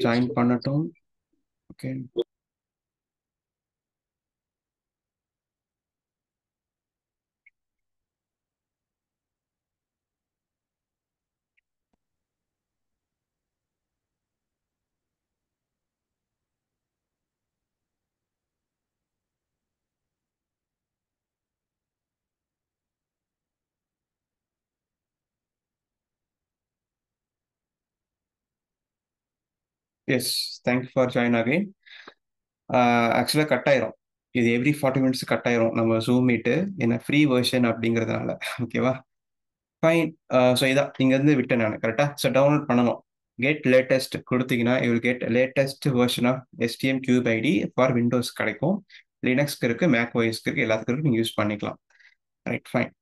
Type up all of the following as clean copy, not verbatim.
Join பண்ணட்டும். Okay. Yes, thanks for join again. ஆக்சுவலாக cut ஆயிரும். இது எவ்ரி 40 மினிட்ஸ் கட் ஆயிரும் நம்ம ஜூம் மீட்டு. ஏன்னா ஃப்ரீ வெர்ஷன் அப்படிங்கிறதுனால. ஓகேவா? ஃபைன். ஸோ இதான் இங்கேருந்து விட்டேன் நான். கரெக்டாக? ஸோ டவுன்லோட் பண்ணணும். கெட் லேட்டஸ்ட் கொடுத்தீங்கன்னா you will get latest version of STM cube ID for Windows கிடைக்கும். லினக்ஸ்க்கு இருக்கு, மேக் ஓஎஸ்க்கு இருக்கு, எல்லாத்துக்கும் இருக்கு, நீங்கள் யூஸ் பண்ணிக்கலாம். Right, fine.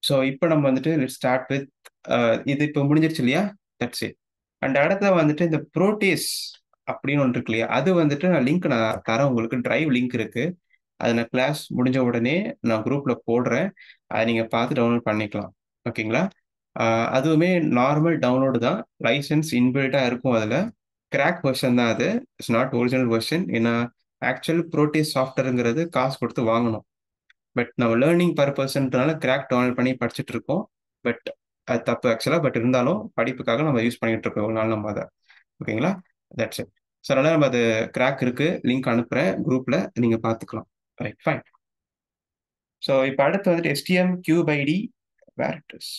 ஸோ இப்போ நம்ம வந்துட்டு லெட் ஸ்டார்ட் வித் இது இப்போ முடிஞ்சிருச்சு இல்லையா? That's it. அண்ட் இடத்துல வந்துட்டு இந்த ப்ரோட்டேஸ் அப்படின்னு ஒன்று இருக்கு இல்லையா, அது வந்துட்டு நான் தரேன் உங்களுக்கு. டிரைவ் லிங்க் இருக்கு. அது நான் கிளாஸ் முடிஞ்ச உடனே நான் குரூப்ல போடுறேன். அதை நீங்க பார்த்து டவுன்லோட் பண்ணிக்கலாம். ஓகேங்களா? அதுவுமே நார்மல் டவுன்லோடு தான். லைசன்ஸ் இன்பில்ட்டா இருக்கும் அதுல. கிராக் வெர்ஷன் தான் அது. It's not original version. ஏன்னா ஆக்சுவல் ப்ரோட்டேஸ் சாஃப்ட்வேருங்கிறது காசு கொடுத்து வாங்கணும். பட் நம்ம லேர்னிங் பர்பஸ்ன்றனால கிராக் டவுன்லோட் பண்ணி படிச்சுட்டு இருக்கோம். பட் அது தப்பு ஆக்சுவலாக. பட் இருந்தாலும் படிப்புக்காக நம்ம யூஸ் பண்ணிட்டு இருக்கோம் ஒரு நாள் நம்ம அதை. ஓகேங்களா? That's it. ஸோ அதனால நம்ம அது கிராக் இருக்கு, லிங்க் அனுப்புறேன் குரூப்ல, நீங்க பார்த்துக்கலாம். Right, fine. ஸோ இப்போ அடுத்து வந்துட்டு STM cube ID where it is.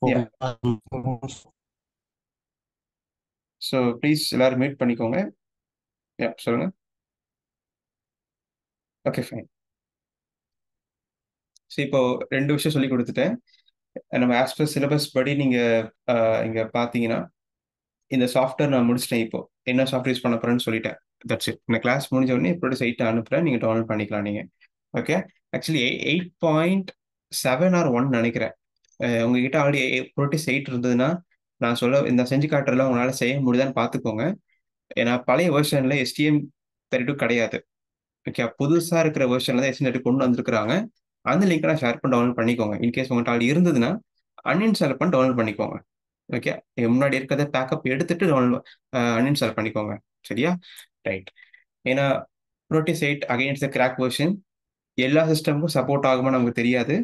Yeah, so please எல்லாரும் மீட் பண்ணிக்கோங்க. யா, சொல்லுங்க. Okay, fine. ஸோ இப்போ 2 விஷயம் சொல்லி கொடுத்துட்டேன். நம்ம ஆஸ் பர் சிலபஸ் படி நீங்க இங்க பார்த்தீங்கன்னா இந்த சாஃப்ட்வேர் நான் முடிச்சிட்டேன். இப்போ என்ன சாஃப்ட்வேர் யூஸ் பண்ண போறேன்னு சொல்லிட்டேன். That's it. இந்த கிளாஸ் முடிஞ்ச உடனே இப்படி சைட்டை அனுப்புறேன், நீங்க டவுன்லோட் பண்ணிக்கலாம் நீங்க. ஓகே. ஆக்சுவலி 8.7 ஆர் 1 நினைக்கிறேன். உங்ககிட்ட ஆல்ரெடி ப்ரோட்டிஸ் 8 இருந்ததுன்னா நான் சொல்ல இந்த செஞ்சு காட்டுறதுல உங்களால செய்ய முடியுதான்னு பார்த்துக்கோங்க. ஏன்னா பழைய வெர்ஷன்ல STM32 கிடையாது. ஓகே, புதுசா இருக்கிற வெர்ஷன்ல தான் STM32 கொண்டு வந்திருக்கிறாங்க. அந்த லிங்க் நான் ஷேர் பண்ணி டவுன்லோட் பண்ணிக்கோங்க. இன்கேஸ் உங்கள்கிட்ட ஆல்ரெடி இருந்ததுன்னா அன்இன்ஸ்டால் பண்ணி டவுன்லோட் பண்ணிக்கோங்க. ஓகே, முன்னாடி இருக்கிறத பேக்கப் எடுத்துட்டு அன்இன்ஸ்டால் பண்ணிக்கோங்க. சரியா? ரைட். ஏன்னா Proteus 8 against the crack version. எல்லா சிஸ்டமுக்கும் சப்போர்ட் ஆகுமா நமக்கு தெரியாது.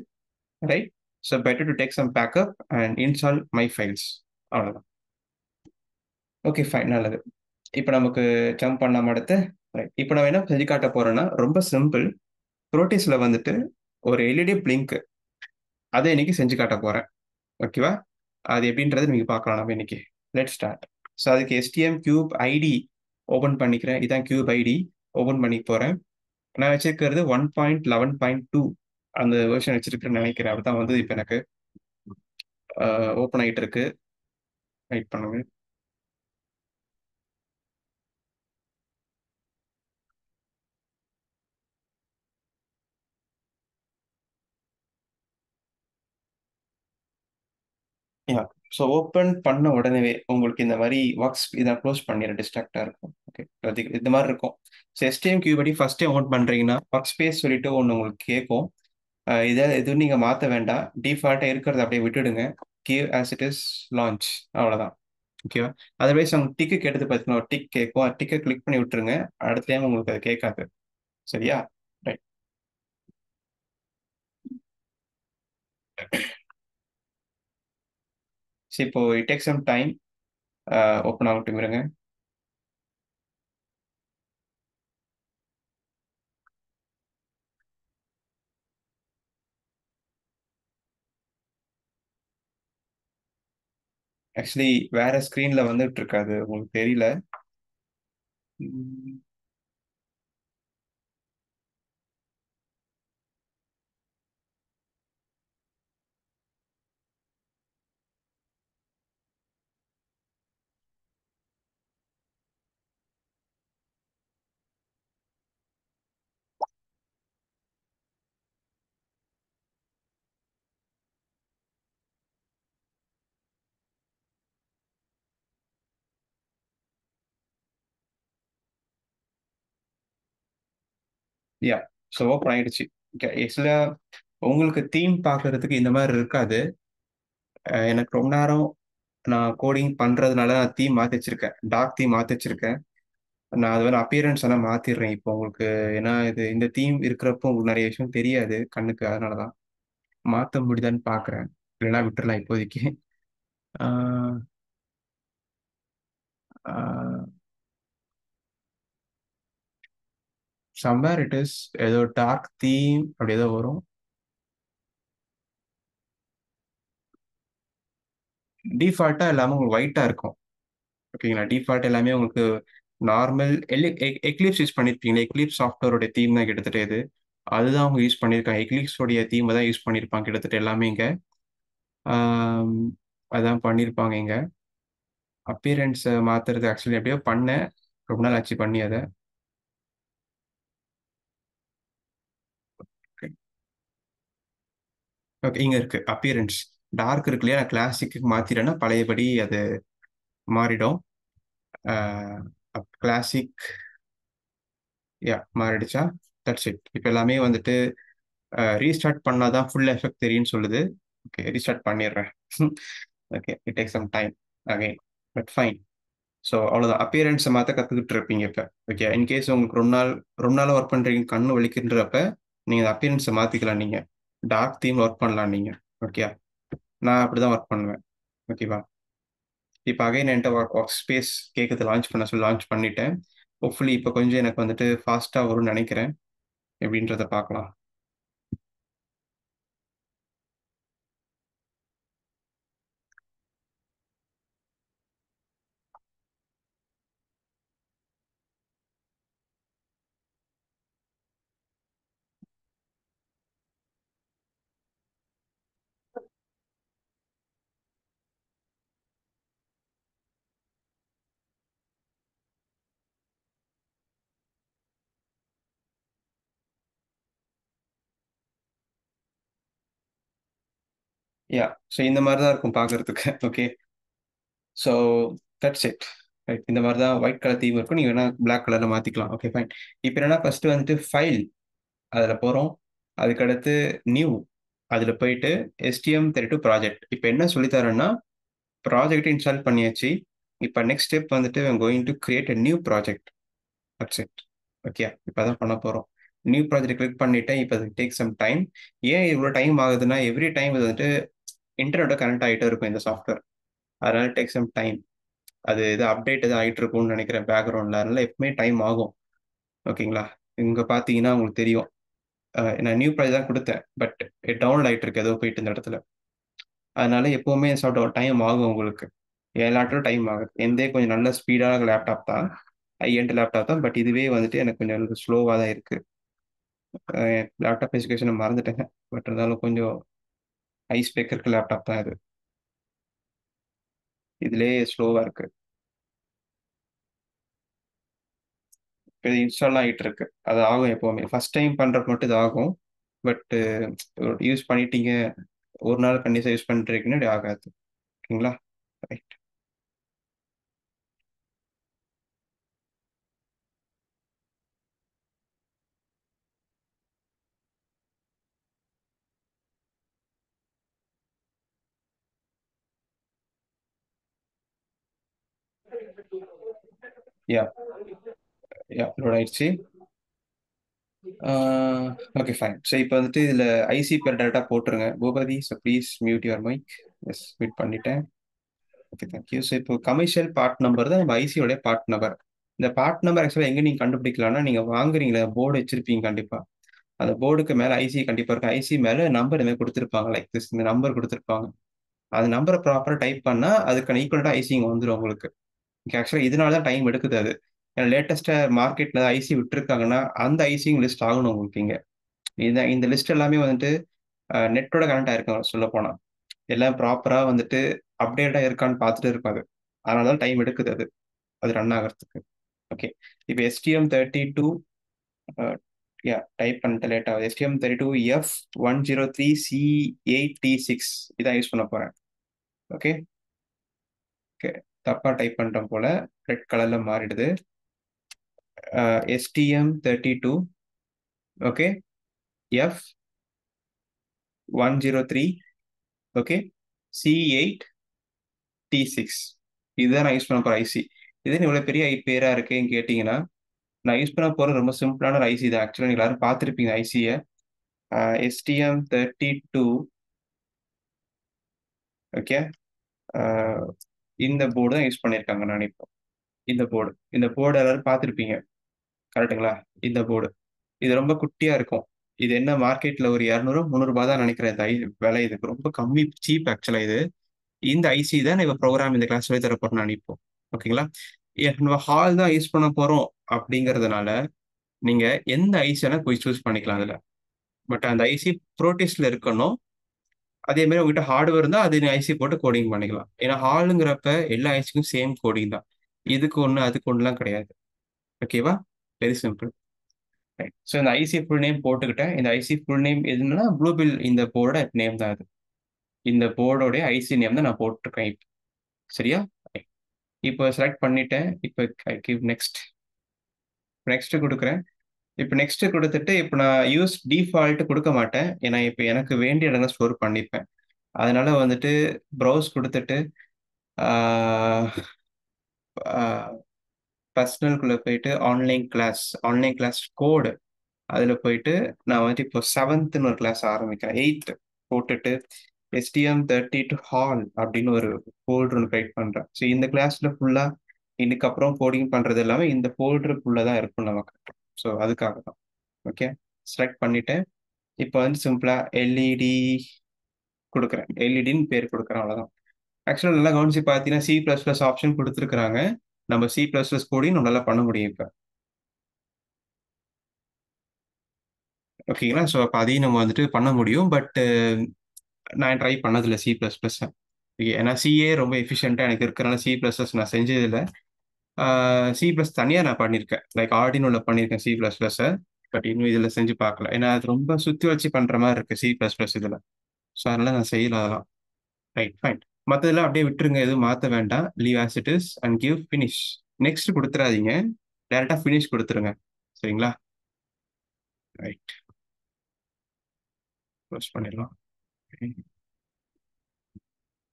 Right. So better to take some backup and install my files. அவ்வளோதான். ஓகே, ஃபைன், நல்லது. இப்போ நமக்கு ஜம்ப் பண்ணாம அடுத்து. ரைட். இப்போ நம்ம என்ன செஞ்சு காட்ட போறோம்னா ரொம்ப சிம்பிள். ப்ரோட்டிஸ்ல வந்துட்டு ஒரு எல்இடி பிளிங்க், அதை இன்னைக்கு செஞ்சு காட்ட போறேன். ஓகேவா? அது எப்படின்றது நீங்க பார்க்கலாம் நம்ம இன்னைக்கு. Let start. ஸோ அதுக்கு எஸ்டிஎம் கியூப் ஐடி ஓபன் பண்ணிக்கிறேன். இதான் கியூப் ஐடி. ஓபன் பண்ணி போறேன். நான் வச்சிருக்கிறது 1.11.2 அந்த வெர்ஷன் வச்சிருக்கேன்னு நினைக்கிறேன். அதுதான் வந்து இப்போ எனக்கு ஓப்பன் ஆகிட்டு இருக்கு. வெயிட் பண்ணுங்க. யா, ஸோ ஓப்பன் பண்ண உடனே உங்களுக்கு இந்த மாதிரி ஒர்க்ஸ் இதை க்ளோஸ் பண்ணிடுற டிஸ்ட்ராக்டாக இருக்கும். ஓகே, இந்த மாதிரி இருக்கும். ஸோ எஸ்டிஎம் கியூ படி ஃபர்ஸ்ட் டைம் ஓப்பன் பண்ணுறீங்கன்னா ஒர்க் ஸ்பேஸ் சொல்லிட்டு ஒன்று உங்களுக்கு கேட்கும். இதை எதுவும் நீங்கள் மாற்ற வேண்டாம். டிஃபால்ட்டாக இருக்கிறத அப்படியே விட்டுடுங்க. Give as it is launch. அவ்வளோதான். ஓகேவா? அதர்வைஸ் உங்களுக்கு டிக்கு கேட்டது பார்த்தீங்கன்னா ஒரு டிக் கேட்கும். டிக்கை கிளிக் பண்ணி விட்டுருங்க. அடுத்த டைம் உங்களுக்கு அது கேட்காது. சரியா? ரைட். ஸோ இப்போ it take some time. Open ஆகட்டும், இருங்க. ஆக்சுவலி வேற ஸ்க்ரீன்ல வந்துட்டு இருக்காது, உங்களுக்கு தெரியல. யா, ஸோ ஓப்பன் ஆயிடுச்சு. ஓகே, ஆக்சுவலா உங்களுக்கு தீம் பார்க்கறதுக்கு இந்த மாதிரி இருக்காது. எனக்கு ரொம்ப நேரம் நான் கோடிங் பண்றதுனால நான் தீம் மாத்தி வச்சிருக்கேன். டார்க் தீம் மாத்தி வச்சிருக்கேன். நான் அது வந்து அப்பியரன்ஸ் எல்லாம் மாத்திடுறேன் இப்போ உங்களுக்கு. ஏன்னா இது இந்த தீம் இருக்கிறப்போ உங்களுக்கு நிறைய விஷயம் தெரியாது கண்ணுக்கு. அதனாலதான் மாத்த முடியுதான்னு பாக்குறேன். இல்லைன்னா விட்டுறலாம் இப்போதைக்கு. ஆஹ் ஆஹ் somewhere it is ஏதோ டார்க் தீம் அப்படி ஏதோ வரும். டிஃபால்ட்டா எல்லாமே உங்களுக்கு ஒயிட்டா இருக்கும். ஓகேங்களா? டிஃபால்ட் எல்லாமே உங்களுக்கு நார்மல் எக்லிப்ஸ் யூஸ் பண்ணிருப்பீங்களா? எக்லிப்ஸ் சாஃப்ட்வேரோட தீம் தான் கிட்டத்தட்ட இது. அதுதான் அவங்க யூஸ் பண்ணியிருக்காங்க. எக்லிப்ஸோடைய தீமை தான் யூஸ் பண்ணியிருப்பாங்க கிட்டத்தட்ட எல்லாமே இங்க. ஆம், அதான் பண்ணியிருப்பாங்க இங்க. அப்பியரன்ஸை மாத்துறது ஆக்சுவலி எப்படியோ பண்ணேன். ரொம்ப நாள் ஆச்சு பண்ணி அதை. ஓகே, இங்க இருக்கு அப்பியரன்ஸ். டார்க் இருக்கு இல்லையா? கிளாசிக்கு மாத்திரேன்னா பழையபடி அது மாறிடும். கிளாசிக் யா மாறிடுச்சா? That's it. இப்போ எல்லாமே வந்துட்டு ரீஸ்டார்ட் பண்ணாதான் ஃபுல் எஃபெக்ட் தெரியும்னு சொல்லுது. ஓகே, ரீஸ்டார்ட் பண்ணிடுறேன். Okay, it take some time again, but fine. So அவ்வளோதான். அப்பியரன்ஸை மாற்ற கற்றுக்கிட்டு இருப்பீங்க இப்போ. ஓகே, இன்கேஸ் உங்களுக்கு ரொம்ப நாள் ஒர்க் பண்ணுறீங்க, கண்ணு வலிக்கின்றப்ப நீங்கள் அப்பியரன்ஸை மாற்றிக்கலாம். நீங்கள் டார்க் தீம் ஒர்க் பண்ணலாம் நீங்கள். ஓகே, நான் அப்படி தான் ஒர்க் பண்ணுவேன். ஓகேவா? இப்போ அகைன் என்கிட்ட ஒர்க் ஸ்பேஸ் கேட்குது லான்ச் பண்ண சொல்லி லான்ச் பண்ணிட்டேன். ஹோப்ஃபுல்லி இப்போ கொஞ்சம் எனக்கு வந்துட்டு ஃபாஸ்ட்டாக வரும்னு நினைக்கிறேன். எப்படின்றத பார்க்கலாம். யா, ஸோ இந்த மாதிரி தான் இருக்கும் பார்க்கறதுக்கு. Okay, so that's it. Right, இந்த மாதிரி தான் ஒயிட் கலர் தீம் இருக்கும். நீங்கள் வேணால் பிளாக் கலரில் மாற்றிக்கலாம். Okay fine. இப்போ என்னன்னா ஃபர்ஸ்ட் வந்துட்டு ஃபைல் அதில் போகிறோம். அதுக்கடுத்து நியூ அதில் போயிட்டு STM32 ப்ராஜெக்ட். இப்போ என்ன சொல்லித்தரேன்னா, ப்ராஜெக்ட் இன்ஸ்டால் பண்ணியாச்சு. இப்போ நெக்ஸ்ட் ஸ்டெப் வந்துட்டு going to create a new project. That's it. Okay, இப்போ தான் பண்ண போகிறோம். நியூ ப்ராஜெக்ட் கிளிக் பண்ணிட்டேன். இப்போ அது டேக் சம் டைம். ஏன் இவ்வளோ டைம் ஆகுதுன்னா, எவ்ரி டைம் இது வந்துட்டு இன்டர்நெட்டை கனெக்ட் ஆகிட்டே இருக்கும் இந்த சாஃப்ட்வேர். அதனால டேக் சம் டைம். அது இது அப்டேட் எதுவும் ஆகிட்டு இருக்கும்னு நினைக்கிறேன் பேக்ரவுண்டில். அதனால எப்பவுமே டைம் ஆகும். ஓகேங்களா? இங்கே பார்த்தீங்கன்னா உங்களுக்கு தெரியும். நான் நியூ ப்ரைஸ் தான் கொடுத்தேன், பட் டவுன்லோட் ஆகிட்டு இருக்கு ஏதோ போயிட்டு இந்த இடத்துல. அதனால எப்பவுமே சாஃப்ட்வேர் டைம் ஆகும் உங்களுக்கு. எல்லாட்டும் டைம் ஆகுது. எந்தே கொஞ்சம் நல்ல ஸ்பீடான லேப்டாப் தான், ஹை எண்ட் லேப்டாப் தான். பட் இதுவே வந்துட்டு எனக்கு கொஞ்சம் ஸ்லோவாக தான் இருக்கு. லேப்டாப் ஸ்பெசிஃபிகேஷனை மறந்துட்டேங்க. பட் இருந்தாலும் கொஞ்சம் ஹை ஸ்பெக் இருக்க லேப்டாப் தான் இது. இதுலேயே ஸ்லோவாக இருக்கு. இப்போ இது இன்ஸ்டால் ஆகிட்டு இருக்கு. அது ஆகும் எப்பவுமே. ஃபர்ஸ்ட் டைம் பண்றப்ப மட்டும் இது ஆகும். பட் யூஸ் பண்ணிட்டீங்க, ஒரு நாள் கண்டிப்பா யூஸ் பண்ணிட்டு இருக்கீங்கன்னா இப்படி ஆகாது. ஓகேங்களா? ரைட். யா, யா லோட் ஆயிடுச்சு. Okay fine. ஸோ இப்போ வந்துட்டு இதில் ஐசி பேர் டேட்டா போட்டுருங்க Bhupathi. So please mute your mic. Yes, mute பண்ணிட்டேன். Okay, thank you. ஸோ இப்போ கமர்ஷியல் பார்ட் நம்பர் தான் நம்ம ஐசியோடைய பார்ட் நம்பர். இந்த பார்ட் நம்பர் ஆக்சுவலாக எங்கே நீங்கள் கண்டுபிடிக்கலாம்னா, நீங்கள் வாங்குறீங்களா போர்டு வச்சிருப்பீங்க கண்டிப்பாக. அந்த போர்டுக்கு மேலே ஐசி கண்டிப்பாக இருக்கும். ஐசி மேலே நம்பர் இந்த மாதிரி கொடுத்துருப்பாங்க, லைக் திஸ். இந்த நம்பர் கொடுத்துருப்பாங்க. அந்த நம்பரை ப்ராப்பராக டைப் பண்ணால் அதுக்கான ஈக்குவலண்டாக ஐசி இங்கே வந்துடும் உங்களுக்கு. ஆக்சுவலாக இதனால தான் டைம் எடுக்குது அது. ஏன்னா லேட்டஸ்ட்டாக மார்க்கெட்டில் ஐசி விட்டுருக்காங்கன்னா அந்த ஐசியும் லிஸ்ட் ஆகணும் உங்களுக்கு இங்கே. இந்த லிஸ்ட் எல்லாமே வந்துட்டு நெட்டோட கனெக்ட் ஆயிருக்கும் சொல்ல போனா. எல்லாம் ப்ராப்பரா வந்துட்டு அப்டேட்டா இருக்கான்னு பார்த்துட்டு இருப்பாது. அதனால தான் டைம் எடுக்குது அது, அது ரன் ஆகிறதுக்கு. ஓகே, இப்போ STM32 யா டைப் பண்ணிட்டு லேட் ஆகுது. STM32F103C8T6 இதான் யூஸ் பண்ண போறேன். ஓகே, ஓகே, தப்பா டைப் பண்ணிட்டோம் போல. ரெட் கலர்ல மாறிடுது. STM32 okay, F103 okay, C8T6. இதுதான் நான் யூஸ் பண்ண போற ஐசி. இது இவ்வளவு பெரிய பேரா இருக்கேன்னு கேட்டீங்கன்னா, நான் யூஸ் பண்ண போறது ரொம்ப சிம்பிளான ஒரு ஐசி தான். ஆக்சுவலா நீங்க எல்லாரும் பார்த்திருப்பீங்க ஐசிய. STM32. ஓகே. அ இந்த போர்டு தான் யூஸ் பண்ணியிருக்காங்க நான் இப்போ. இந்த போர்டு எல்லாரும் பார்த்திருப்பீங்க. கரெக்ட்டுங்களா? இந்த போர்டு. இது ரொம்ப குட்டியா இருக்கும். இது என்ன மார்க்கெட்ல ஒரு ரூ. 200 ரூ. 300 தான் நினைக்கிறேன். இந்த விலை இதுக்கு ரொம்ப கம்மி, சீப் ஆக்சுவலா இது. இந்த ஐசி தான் நான் இப்ப ப்ரோகிராம் இந்த கிளாஸ் சொல்லி தர போறேன் நான் இப்போ. ஓகேங்களா? நம்ம ஹால் தான் யூஸ் பண்ண போறோம் அப்படிங்கிறதுனால, நீங்க எந்த ஐசி வேணா போய் சூஸ் பண்ணிக்கலாம் அதுல. பட் அந்த ஐசி ப்ரோடிஸ்ல இருக்கணும். அதே மாரி உங்ககிட்ட ஹார்ட்வேர் இருந்தா அது ஐசி போட்டு கோடிங் பண்ணிக்கலாம். ஏன்னா ஹாலுங்கிறப்ப எல்லா ஐசிக்கும் சேம் கோடிங் தான். இதுக்கு ஒண்ணு, அதுக்கு ஒண்ணுலாம் கிடையாது. ஓகேவா? Very simple. ரைட். ஸோ இந்த ஐசி ஃபுல் நேம் போட்டுக்கிட்டேன். இந்த ஐசி ஃபுல் நேம் எதுன்னா, ப்ளூபில் இந்த போர்டோட நேம் தான் இது. இந்த போர்டோடைய ஐசி நேம் தான் நான் போட்டிருக்கேன் இப்ப. சரியா? ரைட். இப்போ செலக்ட் பண்ணிட்டேன். இப்போ கிவ் நெக்ஸ்ட். நெக்ஸ்ட் குடுக்குறேன். இப்ப நெக்ஸ்ட் குடுத்துட்டு, இப்ப நான் யூஸ் டிஃபால்ட் குடுக்க மாட்டேன். ஏன்னா, இப்ப எனக்கு வேண்டிய இடத்துல ஸ்டோர் பண்ணிப்பேன். அதனால வந்துட்டு ப்ரௌஸ் குடுத்துட்டு, ஆ ஆ பர்சனல்குள்ள போயிட்டு ஆன்லைன் கிளாஸ் கோடு அதுல போயிட்டு நான் வந்துட்டு இப்போ 7த்ன்னு ஒரு கிளாஸ் ஆரம்பிக்கிறேன். 8த் போட்டுட்டு STM32 ஹால் அப்படின்னு ஒரு ஃபோல்டர் ஒண்ணு கிரியேட் பண்றேன். ஸோ இந்த கிளாஸ்ல ஃபுல்லா இதுக்கப்புறம் கோடிங் பண்றது எல்லாமே இந்த ஃபோல்டருக்குள்ள தான் இருக்கும் நமக்கு. ஸோ அதுக்காக தான். ஓகே. செலக்ட் பண்ணிட்டேன். இப்போ வந்து சிம்பிளா எல்இடி குடுக்குறேன். எல்இடின்னு பேர் குடுக்குறேன் அவ்வளவுதான். ஆக்சுவலா நல்லா கவனிச்சு பார்த்தீங்கன்னா, C++ ஆப்ஷன் குடுத்துருக்காங்க. நம்ம C++ கோடிங் நம்மளால பண்ண முடியும் இப்ப. ஓகேங்களா? ஸோ அப்ப அதையும் நம்ம வந்துட்டு பண்ண முடியும். பட் நான் ட்ரை பண்ணதில்ல C++. ஏன்னா சிஏ ரொம்ப எஃபிஷியன்ட்டா எனக்கு இருக்கறனால C++ நான் செஞ்சதில்ல. ஆ C+ தனியா நான் பண்ணியிருக்கேன். லைக் ஆர்டினோல பண்ணியிருக்கேன் C++. பட் இன்னும் இதுல செஞ்சு பார்க்கல. ஏன்னா அது ரொம்ப சுத்தி வச்சு பண்ற மாரி இருக்கு C++ இதுல. ஸோ அதனால நான் செய்யல அதெல்லாம். Right, fine. மத்ததெல்லாம் அப்படியே விட்டுருங்க. எதுவும் மாத்த வேண்டாம். Leave as it is and give finish. Next குடுத்துறாதீங்க. டைரக்ட்டா ஃபினிஷ் குடுத்துருங்க. சரிங்களா? ரைட். க்ளோஸ் பண்ணிடலாம்.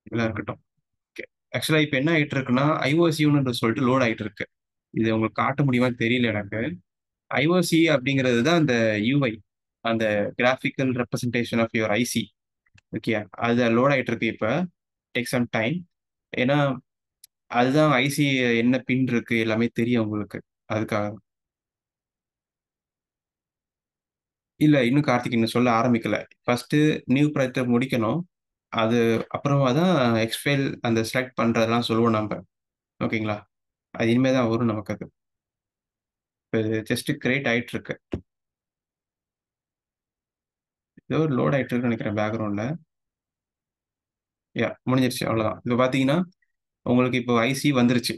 இதெல்லாம் இருக்கட்டும். ஓகே. ஆக்சுவலா இப்ப என்ன ஆயிட்டு இருக்குன்னா, ஐஓசியூன்னு சொல்லிட்டு லோட் ஆயிட்டு இருக்கு. இது உங்களுக்கு காட்ட முடியுமான்னு தெரியல எனக்கு. ஐஓசி அப்படிங்கிறது தான் அந்த யூஐ. அந்த graphical representation of your IC. Okay. அது லோட் ஆயிட்டு இருக்கு இப்ப. Take some time. ஏன்னா, அதுதான் ஐசி என்ன பின் இருக்கு எல்லாமே தெரியும் உங்களுக்கு. அதுக்காக. இல்ல இன்னும் கார்த்திக் இன்னும் சொல்ல ஆரம்பிக்கல. ஃபர்ஸ்ட்டு நியூ ப்ராஜெக்ட்ட முடிக்கணும். அது அப்புறமா தான் எக்ஸ்ஃபைல் அந்த செலக்ட் பண்றதெல்லாம் சொல்லுவோம் நம்ப. ஓகேங்களா? அது இனிமே தான் வரும் நமக்கு அது. இப்ப இது ஜஸ்ட் கிரியேட் ஆயிட்டு இருக்கு. ஏதோ லோட் ஆயிட்டு இருக்குன்னு நினைக்கிறேன் பேக்கிரவுண்ட்ல. முடிஞ்சிருச்சு அவ்வளவுதான். இப்ப பார்த்தீங்கன்னா, உங்களுக்கு இப்போ ஐசி வந்துருச்சு.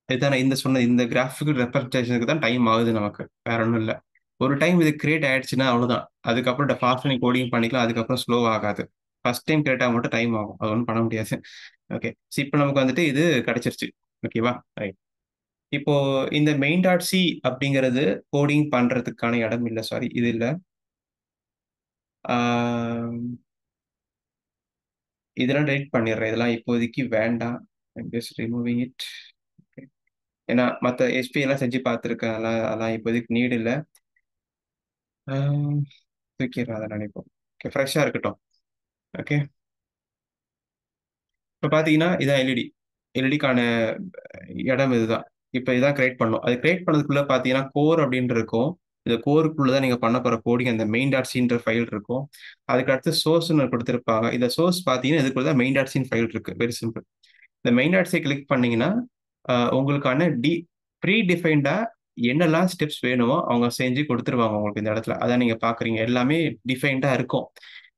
இதுதான் நான் சொன்ன இந்த கிராஃபிக்கல் ரெப்ரசன்டேஷனுக்கு தான் டைம் ஆகுது நமக்கு. வேற ஒண்ணும் இல்ல. ஒரு டைம் இது கிரியேட் ஆயிடுச்சுன்னா அவ்வளவுதான். அதுக்கப்புறம் ஃபாஸ்ட்டா நீங்க கோடிங் பண்ணிக்கலாம். அதுக்கப்புறம் ஸ்லோ ஆகாது. ஃபர்ஸ்ட் டைம் கிரியேட் ஆக மட்டும் டைம் ஆகும். அது ஒண்ணும் பண்ண முடியாது. ஓகே. இப்ப நமக்கு வந்துட்டு இது கிடைச்சிருச்சு. ஓகேவா? ரைட். இப்போ இந்த மெயின் டாட் சி அப்படிங்கிறது கோடிங் பண்றதுக்கான இடம் இல்ல. சாரி. இது இல்ல. ஆ இதெல்லாம் டெலீட் பண்ணிடுறேன். இதெல்லாம் இப்போதைக்கு வேண்டாம். I'm just removing it. ஏன்னா மத்த எஸ்பி எல்லாம் செஞ்சு பார்த்துருக்கேன். அதெல்லாம் அதெல்லாம் இப்போதைக்கு நீட் இல்ல. ஆம், தூக்கிடுறேன் அதை நினைப்போம். ஓகே. ஃப்ரெஷ்ஷா இருக்கட்டும். ஓகே. இப்ப பார்த்தீங்கன்னா, இதான் எல்இடி. எல்இடிக்கான இடம் இதுதான். இப்ப இதான் கிரியேட் பண்ணணும். அது கிரியேட் பண்ணதுக்குள்ள பார்த்தீங்கன்னா, கோர் அப்படின்னு இருக்கும். இந்த கோருக்குள்ள தான் நீங்க பண்ண போற கோடிங் அந்த மெயின் டாட் சின்ற ஃபைல் இருக்கும். அதுக்கு அடுத்து சோர்ஸ்ன்னு குடுத்திருப்பாங்க. இந்த சோர்ஸ் பார்த்தீங்கன்னா, இதுக்குள்ள தான் மெயின் டாட் சின் ஃபைல் இருக்கு. Very simple. இந்த மெயின் டாட் சி கிளிக் பண்ணீங்கன்னா, உங்களுக்கான ப்ரீ டிஃபைன்டா என்னெல்லாம் ஸ்டெப்ஸ் வேணுமோ அவங்க செஞ்சு குடுத்துருவாங்க உங்களுக்கு இந்த இடத்துல. அதான் நீங்க பார்க்குறீங்க. எல்லாமே டிஃபைன்டா இருக்கும்.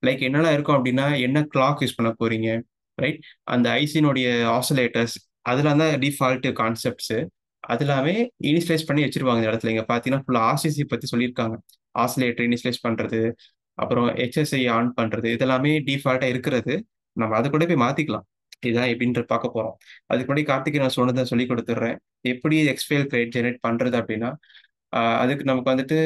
லைக் என்னலாம் இருக்கும் அப்டின்னா, என்ன கிளாக் யூஸ் பண்ண போறீங்க, ரைட்? அந்த ஐசினுடைய ஆசிலேட்டர்ஸ் அதெல்லாம் தான் டிஃபால்ட் கான்செப்ட்ஸு. அது எல்லாமே இனிஷியலைஸ் பண்ணி வச்சிருப்பாங்க இந்த இடத்துல. இங்க பார்த்தீங்கன்னா, ஃபுல்லா ஆர்சிசி பத்தி சொல்லியிருக்காங்க. ஆசிலேட்டர் இனிஷியலைஸ் பண்றது, அப்புறம் HSI ஆன் பண்றது, இதெல்லாமே டிஃபால்ட்டா இருக்கிறது. நம்ம அத கூட போய் மாத்திக்கலாம். இதான் எப்படின்ட்டு பார்க்க போறோம். அதுக்கு முன்னாடி கார்த்திக் நான் சொன்னத சொல்லிக் குடுத்துடுறேன். எப்படி எக்ஸ்ஃபைல் கிரியேட் ஜெனரேட் பண்றது அப்படின்னா, அதுக்கு நமக்கு வந்துட்டு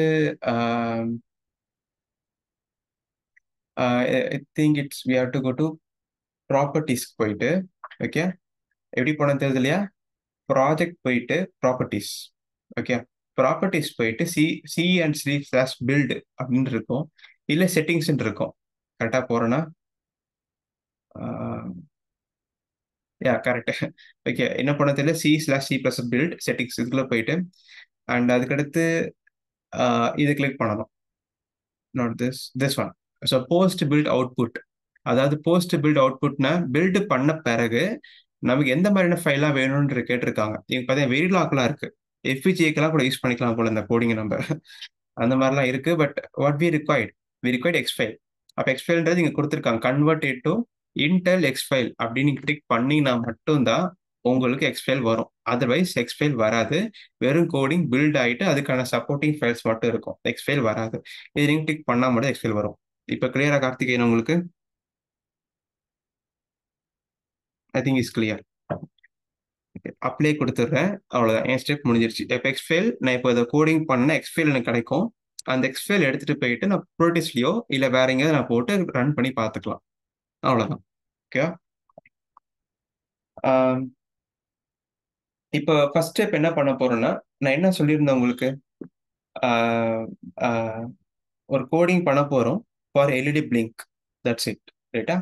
uh I think we have to go to ப்ராப்பர்ட்டிஸ்க்கு போயிட்டு, ஓகே, எப்படி போனது தெரியுது இல்லையா? ப்ராஜெக்ட் போயிட்டு ப்ராப்பர்ட்டிஸ், ஓகே, ப்ராப்பர்ட்டிஸ் போயிட்டு C C and C slash build அப்படின்னு இருக்கும், இல்லை செட்டிங்ஸ் இருக்கும். கரெக்டாக போறேன்னா யா கரெக்ட். ஓகே, என்ன பண்ண தெரியல, C slash C plus build settings இதுக்குள்ள போயிட்டு அண்ட் அதுக்கடுத்து இது கிளிக் பண்ணணும். Not this one. So post build output, அதாவது போஸ்ட் பில்ட் அவுட்புட்னா பில்டு பண்ண பிறகு நமக்கு எந்த மாதிரியான ஃபைலாக வேணும்னு கேட்டிருக்காங்க. இங்க பார்த்தீங்கன்னா வெரிலாக்லாம் இருக்கு, எஃபிஜிஏக்கெல்லாம் கூட யூஸ் பண்ணிக்கலாம் போல இந்த கோடிங் நம்ம. அந்த மாதிரிலாம் இருக்கு. But what we required hex file. அப்போ எக்ஸ் ஃபைல்ன்றது இங்கே கொடுத்துருக்காங்க, convert it to Intel hex file அப்படின்னு கிளிக் பண்ணினா மட்டும்தான் உங்களுக்கு எக்ஸ் ஃபைல் வரும். அதர்வைஸ் எக்ஸ் ஃபைல் வராது. வெறும் கோடிங் பில்ட் ஆகிட்டு அதுக்கான சப்போர்ட்டிங் ஃபைல்ஸ் மட்டும் இருக்கும், எக்ஸ் ஃபைல் வராது. இது நீங்கள் கிளிக் பண்ணால் மட்டும் எக்ஸ் ஃபைல் வரும். இப்போ கிளியரா கார்த்திகேயன் உங்களுக்கு? I think is clear. Apply கொடுத்துட்றேன், அவ்வளோதான், என் ஸ்டெப் முடிஞ்சிருச்சு. இப்போ எக்ஸ்ஃபைல் நான் இப்போ இதை கோடிங் பண்ண எக்ஸ்ஃபைல் எனக்கு கிடைக்கும். அந்த எக்ஸ்ஃபைல் எடுத்துட்டு போயிட்டு நான் ப்ரோட்டிஸ்லியோ இல்லை வேற எங்கேயாவது நான் போட்டு ரன் பண்ணி பார்த்துக்கலாம். அவ்வளோதான். ஓகே, இப்போ ஃபர்ஸ்ட் ஸ்டெப் என்ன பண்ண போறேன்னா, நான் என்ன சொல்லியிருந்தேன் உங்களுக்கு, ஆஹ் ஆஹ் ஒரு கோடிங் பண்ண போறோம் for LED blink. That's it, ரைட்டா?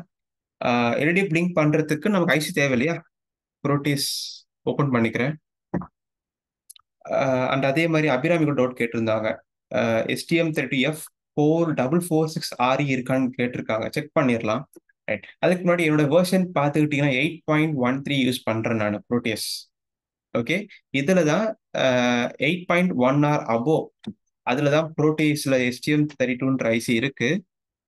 எல்இடி பிளிங்க் பண்றதுக்கு நமக்கு ஐசி தேவை இல்லையா? ப்ரோட்டிஸ் ஓப்பன் பண்ணிக்கிறேன். அண்ட் அதே மாதிரி அபிராமி கூட டவுட் கேட்டிருந்தாங்க, STM32F4446RE இருக்கான்னு கேட்டிருக்காங்க. செக் பண்ணிடலாம். ரைட், அதுக்கு முன்னாடி என்னோட வெர்ஷன் பார்த்துக்கிட்டீங்கன்னா 8.13 யூஸ் பண்றேன் நான் ப்ரோட்டியஸ். ஓகே, இதுல தான் 8.1 ஆர் அபோவ், அதுல தான் ப்ரோட்டியஸ்ல STM32ன்ற ஐசி இருக்கு,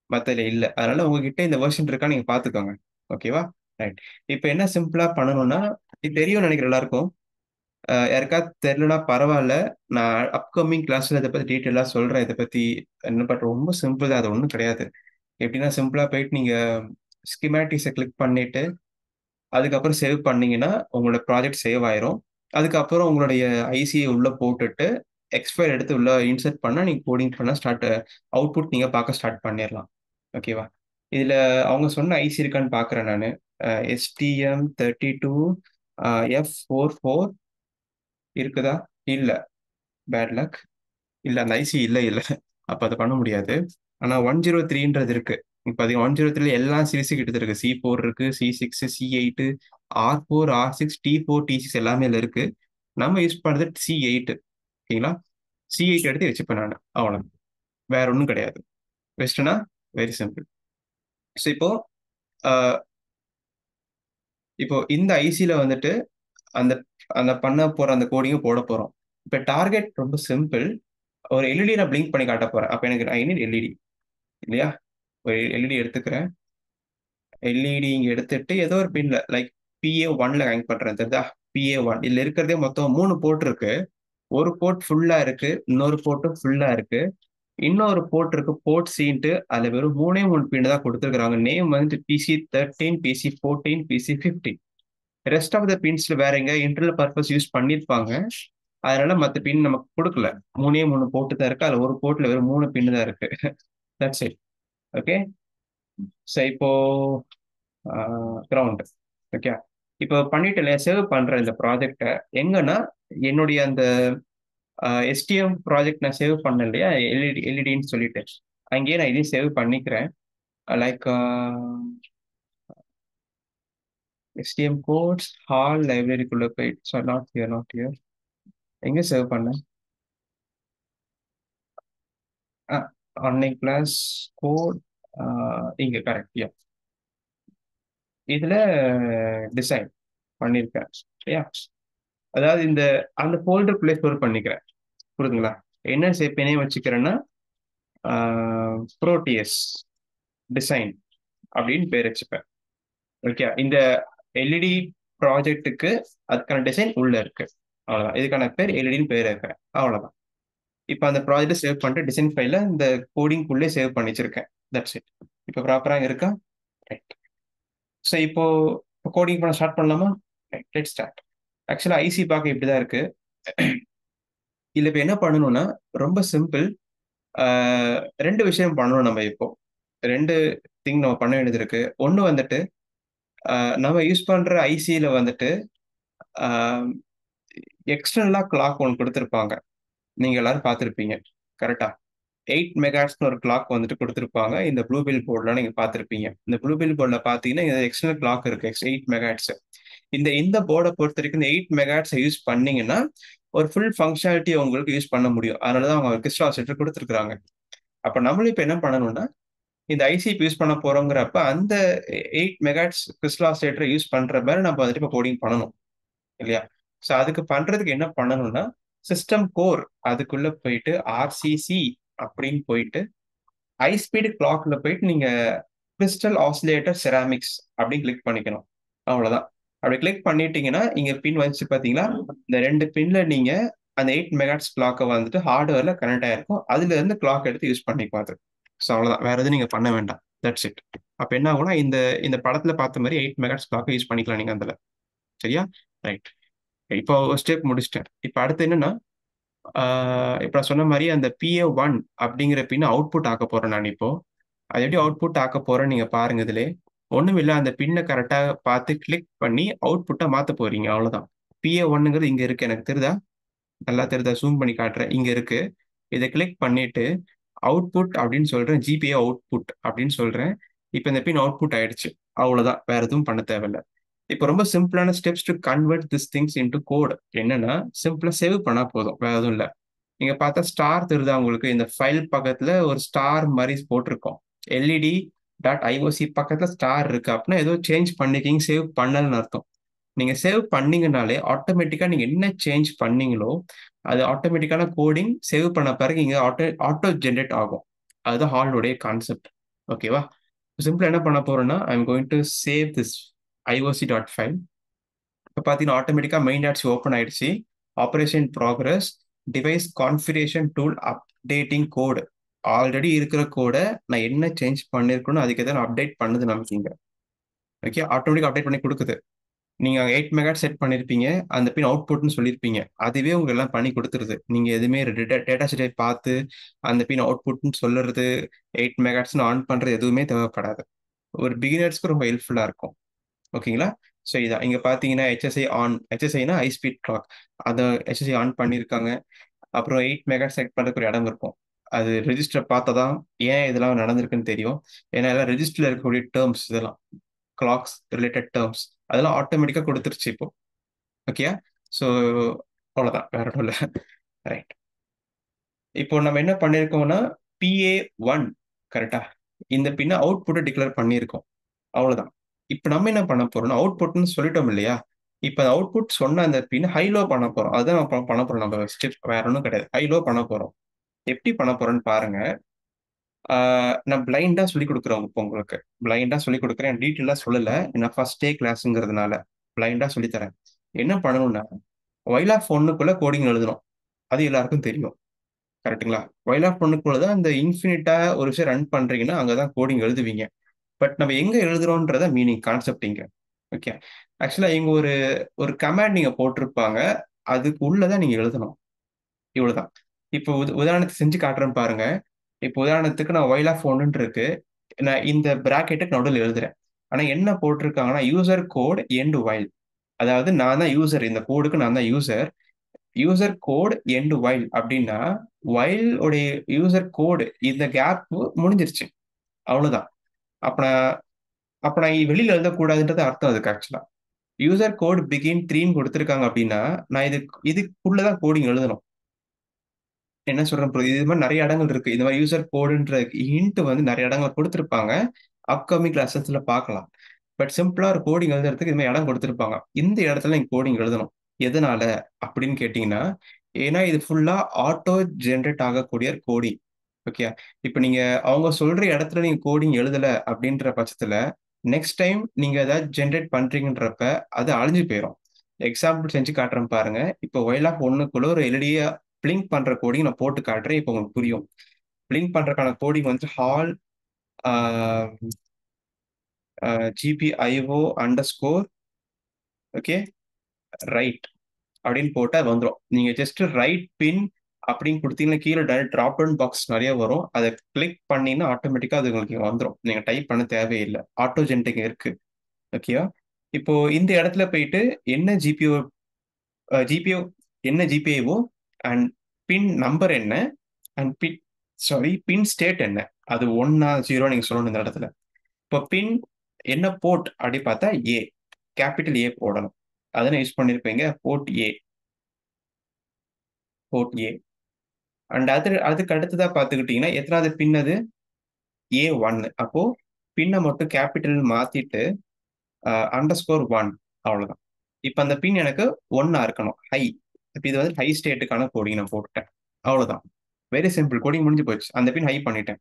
மற்றதுல இல்லை. அதனால உங்ககிட்ட இந்த வெர்ஷன் இருக்கா நீங்க பார்த்துக்கோங்க. ஓகேவா? ரைட், இப்போ என்ன சிம்பிளா பண்ணணும்னா, இது தெரியும் நினைக்கிற எல்லாருக்கும். யாருக்காவது தெரியலனா பரவாயில்ல, நான் அப்கமிங் கிளாஸ்ல இதை பத்தி டீட்டெயிலாக சொல்றேன். இதை பத்தி என்ன, பட் ரொம்ப சிம்பிள் தான், அது ஒன்றும் கிடையாது. எப்படின்னா சிம்பிளா போயிட்டு நீங்க ஸ்கிமேட்டிக்ஸை கிளிக் பண்ணிட்டு அதுக்கப்புறம் சேவ் பண்ணீங்கன்னா உங்களோட ப்ராஜெக்ட் சேவ் ஆயிரும். அதுக்கப்புறம் உங்களுடைய ஐசியை உள்ள போட்டுட்டு எக்ஸ்பயர் எடுத்து உள்ள இன்சர்ட் பண்ணா நீங்க கோடிங் பண்ண ஸ்டார்ட், அவுட்புட் நீங்க பார்க்க ஸ்டார்ட் பண்ணிடலாம். ஓகேவா? இதுல அவங்க சொன்ன ஐசி இருக்கான்னு பாக்குறேன் நான். STM32F44 இருக்குதா? இல்ல, பேட் லக். இல்ல, அந்த ஐசி இல்ல இல்ல, அப்ப அதை பண்ண முடியாது. ஆனா 103ன்றது இருக்கு. இப்போ அது 103 எல்லா சீரிஸும் கிட்ட இருக்கு. C4 இருக்கு, C6, C8, R4, R6, T4, T6 எல்லாமே இதுல இருக்கு. நம்ம யூஸ் பண்றது C8. ஓகேங்களா? C8 எடுத்து வச்சுப்பேன் நான், அவ்வளவு, வேற ஒன்றும் கிடையாது. வெஸ்ட்னா வெரி சிம்பிள். ஸோ ஆஹ் இப்போ இந்த ஐசியில வந்துட்டு அந்த அந்த பண்ண போற அந்த கோடிங்கை போட போறோம். இப்போ டார்கெட் ரொம்ப சிம்பிள். ஒரு எல்இடி நான் பிளிங்க் பண்ணி காட்ட போறேன். அப்ப எனக்கு ஐ நீட் எல்இடி இல்லையா? ஒரு எல்இடி எடுத்துக்கிறேன். எல்இடி இங்க எடுத்துட்டு ஏதோ ஒரு பின்ல லைக் PA1ல கனெக்ட் பண்றேன், தெரியுதா? PA1 இதுல இருக்கிறதே மொத்தம் 3 போர்ட் இருக்கு. ஒரு போர்ட் ஃபுல்லா இருக்கு, இன்னொரு போர்ட்டும் ஃபுல்லா இருக்கு, இன்னொரு போர்ட் இருக்கு போர்ட் சீன்ட்டு, அதுல வெறும் 3 பின் தான் கொடுத்துருக்காங்க. நேம் வந்து PC13, PC14, PC15. Rest of the பின்ஸ்ல வேற எங்க இன்டர்னல் பர்பஸ் யூஸ் பண்ணிருப்பாங்க. அதனால மத்த பின் நமக்கு கொடுக்கல. 3 போர்ட் தான் இருக்கு, அதுல ஒரு போர்ட்ல வெறும் 3 பின் தான் இருக்கு. That's it. ஓகே, ஸோ இப்போ கிரவுண்ட். ஓகே, இப்போ பண்ணிட்டு சேவ் பண்ற இந்த ப்ராஜெக்டை எங்கன்னா என்னுடைய அந்த STM ப்ராஜெக்ட் நான் சேவ் பண்ணேன் இல்லையா, எல்இடின்னு சொல்லிட்டு, அங்கேயே நான் இதையும் சேவ் பண்ணிக்கிறேன். லைக் STM கோட்ஸ் ஹால் லைப்ரரிக்குள்ள போயிட்டு, நாட் ஹியர் நாட் ஹியர், எங்க சேவ் பண்ணேன்? ஆன்லைன் கிளாஸ் கோட், இங்க கரெக்ட். இதுல டிசைன் பண்ணியிருக்கேன் இல்லையா? அதாவது இந்த அந்த ஃபோல்டருக்குள்ளே ஸ்டோர் பண்ணிக்கிறேன். புரியுதுங்களா? என்ன பேனே வச்சுக்கிறேன்னா ப்ரோட்டியஸ் டிசைன் அப்படின்னு பேர் வச்சுப்பேன். ஓகே, இந்த எல்இடி ப்ராஜெக்ட்டுக்கு அதுக்கான டிசைன் உள்ள இருக்கு, அவ்வளவுதான். இதுக்கான பேர் எல்இடின்னு பேர் இருக்கிறேன், அவ்வளவுதான். இப்போ அந்த ப்ராஜெக்ட் சேவ் பண்ணிட்டு டிசைன் ஃபைல இந்த கோடிங்குள்ளே சேவ் பண்ணி வச்சிருக்கேன். That's it. இப்போ ப்ராப்பராக இருக்கா? ரைட். ஸோ இப்போ கோடிங் பண்ண ஸ்டார்ட் பண்ணலாமா? Right, let start. ஆக்சுவலாக ஐசி பார்க்க இப்படிதான் இருக்கு. இதுல இப்போ என்ன பண்ணணும்னா ரொம்ப சிம்பிள். ரெண்டு விஷயம் பண்ணணும் நம்ம இப்போ. ரெண்டு திங் நம்ம பண்ண வேண்டியது இருக்கு. ஒன்று வந்துட்டு நம்ம யூஸ் பண்ற ஐசியில வந்துட்டு எக்ஸ்டர்னலா கிளாக் ஒன்று கொடுத்துருப்பாங்க. நீங்க எல்லாரும் பார்த்துருப்பீங்க. கரெக்ட்டா? 8 மெகாஹெர்ட்ஸ்ன்னு ஒரு கிளாக் வந்துட்டு குடுத்திருப்பாங்க. இந்த ப்ளூ பில் போர்ட்ல நீங்க பார்த்திருப்பீங்க. இந்த ப்ளூ பில் போர்ட்ல பார்த்தீங்கன்னா, இது எக்ஸ்டர்னல் கிளாக் இருக்கு. 8 மெகாஹெர்ட்ஸ். இந்த போர்ட பொறுத்தவரைக்கும் இந்த 8 மெகாஹெர்ட்ஸ யூஸ் பண்ணீங்கன்னா, ஒரு ஃபுல் ஃபங்ஷனாலிட்டி உங்களுக்கு யூஸ் பண்ண முடியும். அதனால தான் அவங்க கிறிஸ்டல் ஆஸிலேட்டர் குடுத்திருக்காங்க. அப்ப நம்மளும் இப்ப என்ன பண்ணணும்னா, இந்த ஐசிபி யூஸ் பண்ண போறோங்கிறப்ப, அந்த 8 மெகாஹெர்ட்ஸ் கிறிஸ்டல் ஆஸிலேட்டர யூஸ் பண்ற மாரி நம்ம வந்துட்டு இப்ப கோடிங் பண்ணணும். இல்லையா? சோ அதுக்கு பண்றதுக்கு என்ன பண்ணணும்னா, சிஸ்டம் கோர் அதுக்குள்ள போயிட்டு ஆர்சிசி அப்படின்னு போயிட்டு ஹை ஸ்பீட் கிளாக்ல போயிட்டு நீங்க கிறிஸ்டல் ஆசிலேட்டர் செராமிக்ஸ் அப்படின்னு கிளிக் பண்ணிக்கணும். அவ்வளவுதான். அப்படி கிளிக் பண்ணிட்டீங்கன்னா, இங்க பின் வந்துச்சு பாத்தீங்களா? இந்த 2 பின்ல நீங்க அந்த 8 மெகாஹெர்ட்ஸ் கிளாக்க வந்துட்டு ஹார்ட்வேர்ல கனெக்ட் ஆயிருக்கும். அதுல இருந்து கிளாக் எடுத்து யூஸ் பண்ணிக்கும் அது. சோ அவ்வளவுதான். வேற எதுவும் நீங்க பண்ண வேண்டாம். That's it. அப்ப என்ன ஆகும்னா, இந்த இந்த படத்துல பார்த்த மாரி 8 மெகாஹெர்ட்ஸ் கிளாக்க யூஸ் பண்ணிக்கலாம் நீங்க அதுல. சரியா? ரைட். இப்போ ஒரு ஸ்டெப் முடிச்சுட்டேன். இப்ப அடுத்து என்னன்னா, ஆ இப்ப நான் சொன்ன மாரி அந்த PA1 அப்படிங்கிற பின்ன அவுட்புட் ஆக்க போறேன் நான் இப்போ. அது எப்படி அவுட்புட் ஆக்க போறேன்னு நீங்க பாருங்க இதுலயே. ஒண்ணுமில்ல அந்த பின்ன கரெக்ட்டா பார்த்து கிளிக் பண்ணி அவுட்புட்ட மாத்த போறீங்க. அவ்வளவுதான். PA1ங்கிறது இங்க இருக்கு. எனக்கு தெரியுதா? நல்லா தெரியுதா? ஜூம் பண்ணி காட்டுறேன். இங்க இருக்கு. இத கிளிக் பண்ணிட்டு அவுட்புட் அப்படின்னு சொல்றேன். GPA அவுட்புட் அப்படின்னு சொல்றேன். இப்ப இந்த பின் அவுட்புட் ஆயிடுச்சு. அவ்வளவுதான். வேற எதுவும் பண்ண தேவையில்ல. இப்ப ரொம்ப சிம்பிளான steps to convert this things into code என்னன்னா, சிம்பிளா சேவ் பண்ணா போதும். வேற எதுவும் இல்ல. நீங்க பார்த்தா ஸ்டார் தெரியுதா உங்களுக்கு? இந்த ஃபைல் பக்கத்துல ஒரு ஸ்டார் மாரி போட்டிருக்கும். LED.ioc பக்கத்துல ஸ்டார் இருக்கு. அப்படின்னா ஏதோ சேஞ்ச் பண்ணிருக்கீங்க, சேவ் பண்ணலன்னு அர்த்தம். நீங்க சேவ் பண்ணீங்கனாலே, ஆட்டோமேட்டிக்கா நீங்க என்ன சேஞ்ச் பண்ணீங்களோ, அது ஆட்டோமேட்டிக்கான கோடிங் சேவ் பண்ண பிறகு இங்க ஆட்டோ ஜெனரேட் ஆகும். அதுதான் ஹால்னுடைய கான்செப்ட். ஓகேவா? சிம்பிளா என்ன பண்ண போறேன்னா, I am going to save this ioc.file. இப்ப பார்த்தீங்கன்னா, ஆட்டோமேட்டிக்கா மெயின்.c ஓப்பன் ஆயிடுச்சு. Operation progress, device configuration tool updating code. Already இருக்கிற கோட நான் என்ன சேஞ்ச் பண்ணியிருக்கணும், அதுக்கு எதாவது அப்டேட் பண்ணுது நமக்கு இங்க. ஓகே. ஆட்டோமேட்டிக்கா அப்டேட் பண்ணி குடுக்குது. நீங்க 8 மெகாஹெர்ட்ஸ் செட் பண்ணியிருப்பீங்க. அந்த பின் அவுட்புட்ன்னு சொல்லியிருப்பீங்க. அதுவே உங்களுக்கு எல்லாம் பண்ணி குடுத்துருது. நீங்க எதுவுமே டேட்டா ஷீட்ட பார்த்து, அந்த பின் அவுட்புட்ன்னு சொல்லுறது, 8 மெகாஹெர்ட்ஸ்ன்னு ஆன் பண்றது எதுவுமே தேவைப்படாது. ஒரு பிகினர்ஸ்க்கு ரொம்ப ஹெல்ப்ஃபுல்லா இருக்கும். ஓகேங்களா? ஸோ இதான். இங்க பார்த்தீங்கன்னா HSI ஆன். HSIனா ஹை ஸ்பீட் கிளாக். அத HSI ஆன் பண்ணியிருக்காங்க. அப்புறம் 8 மெகா செட் பண்றதுக்கு ஒரு இடம் இருக்கும். அது ரெஜிஸ்டர் பார்த்தா தான் ஏன் இதெல்லாம் நடந்திருக்குன்னு தெரியும். ஏன்னா எல்லாம் ரெஜிஸ்டர்ல இருக்கக்கூடிய டெர்ம்ஸ் இதெல்லாம். Clocks related terms. அதெல்லாம் ஆட்டோமேட்டிக்கா குடுத்துருச்சு இப்போ. ஓகேயா? ஸோ அவ்வளோதான். வேற ஒண்ணும் இல்ல. ரைட். இப்போ நம்ம என்ன பண்ணியிருக்கோம்னா, PA1 கரெக்ட்டா? இந்த பின்ன அவுட்புட்ட டிக்ளேர் பண்ணியிருக்கோம். அவ்வளோதான். இப்ப நம்ம என்ன பண்ண போறோம்னா, அவுட்புட்ன்னு சொல்லிட்டோம் இல்லையா? இப்ப அவுட்புட் சொன்ன அந்த பின்ன ஹை லோ பண்ண போறோம். அதுதான் நம்ம பண்ண போறோம் நம்ம ஸ்டெப் வேற ஒண்ணும் கிடையாது. ஹை லோ பண்ண போறோம். எப்படி பண்ண போறோம்ன்னு பாருங்க. ஆ நான் பிளைண்டா சொல்லிக் குடுக்குறேன் இப்போ உங்களுக்கு. பிளைண்டா சொல்லிக் குடுக்குறேன். டீட்டெயிலா சொல்லல. ஏன்னா ஃபர்ஸ்ட் டே கிளாஸ்ங்கிறதுனால. பிளைண்டா சொல்லி தரேன். என்ன பண்ணணும்னா, ஒயில் ஆஃப் 1க்குள்ள கோடிங் எழுதணும். அது எல்லாருக்கும் தெரியும். கரெக்ட்டுங்களா? ஒயில் ஆஃப் 1க்குள்ள தான் இந்த இன்ஃபினிட்டா ஒரு விஷயம் ரன் பண்றீங்கன்னா, அங்க தான் கோடிங் எழுதுவீங்க. பட் நம்ம எங்க எழுதுறோம்ன்றத மீனிங் கான்செப்ட் இங்க. ஓகே. ஆக்சுவலா இங்க ஒரு ஒரு கமாண்ட் நீங்க போட்டிருப்பாங்க. அதுக்கு உள்ள தான் நீங்க எழுதணும். இவ்வளவுதான். இப்போ உதாரணத்துக்கு செஞ்சு காட்டுறேன் பாருங்க. இப்போ உதாரணத்துக்கு நான் ஒயில் ஆஃப் 1ன்னு இருக்கு. நான் இந்த பிராக்கெட்டுக்கு நடுவுல எழுதுறேன். ஆனா என்ன போட்டிருக்காங்கன்னா, யூசர் கோட் எண்ட் வைல். அதாவது நான் தான் யூசர். இந்த கோடுக்கு நான் தான் user. User code end while அப்படின்னா, வைல் உடைய யூசர் கோடு இந்த கேப் முடிஞ்சிருச்சு. அவ்வளவுதான். அப்ப நான் அப்ப நான் வெளியில எழுதக்கூடாதுன்றது அர்த்தம் அதுக்கு ஆக்சுவலா. யூசர் கோட் பிகின் 3ன்னு குடுத்துருக்காங்க அப்படின்னா, நான் இதுக்குள்ள தான் கோடிங் எழுதணும். என்ன சொல்றேன் புரியுது. இது மாரி நெறைய இடங்கள் இருக்கு. இந்த மாரி யூசர் கோடுன்ற ஹிண்ட் வந்து நெறைய இடங்கள்ல குடுத்திருப்பாங்க. அப்கமிங் கிளாஸஸ்ல பார்க்கலாம். பட் சிம்பிளா ஒரு கோடிங் எழுதுறதுக்கு இது மாரி இடம் குடுத்திருப்பாங்க. இந்த இடத்துல நீங்க கோடிங் எழுதணும். எதனால அப்படின்னு கேட்டீங்கன்னா, ஏன்னா இது ஃபுல்லா ஆட்டோ ஜெனரேட் ஆகக்கூடிய கோடிங். ஓகே. இப்ப நீங்க அவங்க சொல்ற இடத்துல நீங்க கோடிங் எழுதல அப்படின்ற பட்சத்துல, நெக்ஸ்ட் டைம் நீங்க ஏதாவது ஜெனரேட் பண்றீங்கன்றப்ப, அது அழிஞ்சு போயிரும். எக்ஸாம்பிள் செஞ்சு காட்டுறேன் பாருங்க. இப்போ ஒயில் ஆஃப் 1க்குள்ள ஒரு எல்இடிய பிளிங்க் பண்ற கோடிங் நான் போட்டு காட்டுறேன். இப்போ உங்களுக்கு புரியும். பிளிங்க் பண்றதுக்கான கோடிங் வந்து ஹால் ஆ GPIO அண்டர்ஸ்கோர் ஓகே ரைட் அப்படின்னு போட்டா அது வந்துரும். நீங்க ஜஸ்ட் ரைட் பின் அப்படின்னு குடுத்தீங்கன்னா, கீழ டைரக்ட் டிராப் டவுன் பாக்ஸ் நெறைய வரும். அத கிளிக் பண்ணீங்கன்னா, ஆட்டோமேட்டிக்கா அது உங்களுக்கு இங்க வந்துரும். நீங்க டைப் பண்ண தேவையில்ல. ஆட்டோ ஜெனரேட்டிங் இருக்கு. ஓகேவா? இப்போ இந்த இடத்துல போயிட்டு என்ன ஜிபிஓ என்ன ஜிபிஐஓ அண்ட் பின் நம்பர் என்ன அண்ட் பின் ஸ்டேட் என்ன? அது 1 0 நீங்க சொல்லணும் இந்த இடத்துல. இப்போ பின் என்ன போர்ட் அப்படி பார்த்தா ஏ, கேபிட்டல் ஏ போடணும். அதானே யூஸ் பண்ணியிருப்பீங்க, போர்ட் ஏ. அண்ட் அதுக்கு அடுத்ததா பார்த்துக்கிட்டீங்கன்னா எத்தனாவது பின் அது? A1. அப்போ பின்னை மட்டும் கேபிட்டல் மாத்திட்டு _1 அவ்வளவுதான். இப்ப அந்த பின் எனக்கு 1 இருக்கணும், ஹை. இப்ப இது வந்து ஹை ஸ்டேட்டுக்கான கோடிங் நான் போட்டுட்டேன். அவ்வளவுதான். வெரி சிம்பிள், கோடிங் முடிஞ்சு போச்சு. அந்த பின் ஹை பண்ணிட்டேன்.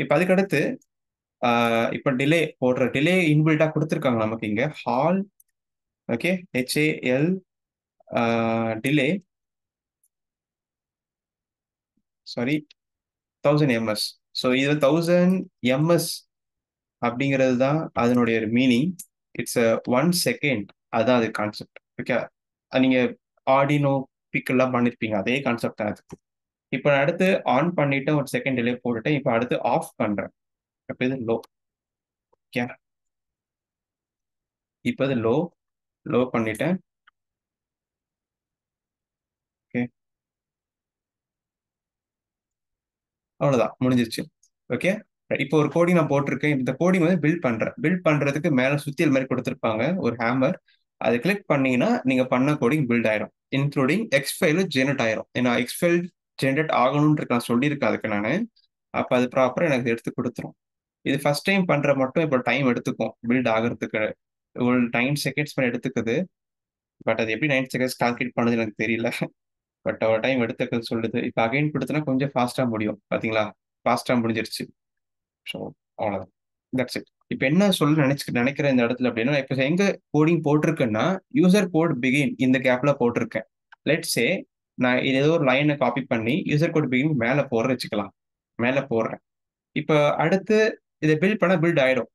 இப்ப அதுக்கு அடுத்து இப்ப டிலே இன்பில்டா கொடுத்துருக்காங்க நமக்கு இங்க hall. Okay, HAL delay, sorry, 1000 ms. So இது 1000 ms அப்படிங்கிறது தான் அதனுடைய மீனிங். It's 1 second. அதான் அது கான்செப்ட். ஓகே, நீங்க ஆர்டினோ பிக் எல்லாம் பண்ணிருப்பீங்க, அதே கான்செப்ட் தான் அது. இப்போ நான் அடுத்து ஆன் பண்ணிட்டு ஒரு செகண்ட் டிலே போட்டுட்டேன். இப்போ அடுத்து ஆஃப் பண்றேன். இப்போ இது லோ. ஓகே, இப்போ இது லோ பண்ணிட்டேன். ஓகே, அவ்வளவுதான், முடிஞ்சிருச்சு. ஓகே, இப்போ ஒரு கோடிங் நான் போட்டிருக்கேன். இந்த கோடிங் வந்து பில்ட் பண்றதுக்கு மேல சுத்தியல் மாதிரி கொடுத்துருப்பாங்க, ஒரு ஹேமர். அதை கிளிக் பண்ணீங்கன்னா நீங்க பண்ண கோடிங் பில்ட் ஆயிரும், இன்க்ளூடிங் எக்ஸ் ஃபைலும் ஜெனரேட் ஆயிரும். ஏன்னா எக்ஸ் ஃபைல் ஜெனரேட் ஆகணும்னு நான் சொல்லியிருக்கேன் அதுக்கு நான். அப்போ அது ப்ராப்பரா எனக்கு எடுத்து கொடுத்துரும். இது ஃபர்ஸ்ட் டைம் பண்ற மட்டும் இப்போ டைம் எடுத்துக்கும் பில்ட் ஆகிறதுக்கு. ஒரு 9 செகண்ட்ஸ் மேலே எடுத்துக்குது. பட் அது எப்படி 9 செகண்ட்ஸ் கால்குலேட் பண்ணுது எனக்கு தெரியல. பட் ஒரு டைம் எடுத்துக்கிறது சொல்லுது. இப்போ அகைன் கொடுத்தனா கொஞ்சம் ஃபாஸ்டா முடியும். பாத்தீங்களா, ஃபாஸ்டா முடிஞ்சிருச்சு. ஸோ அவ்வளோதான், தட்ஸ் இட். இப்போ என்ன சொல்ல நினைக்கிறேன் இந்த இடத்துல அப்படின்னா, இப்போ எங்க கோடிங் போட்டிருக்கேன்னா யூசர் கோட் பிகின் இந்த கேப்ல போட்டிருக்கேன். லெட்ஸ் சே நான் இது ஏதோ ஒரு லைனை காப்பி பண்ணி யூசர் கோட் பிகின் மேலே போடுற வச்சுக்கலாம், மேலே போடுறேன். இப்போ அடுத்து இதை பில்ட் ஆயிடும்,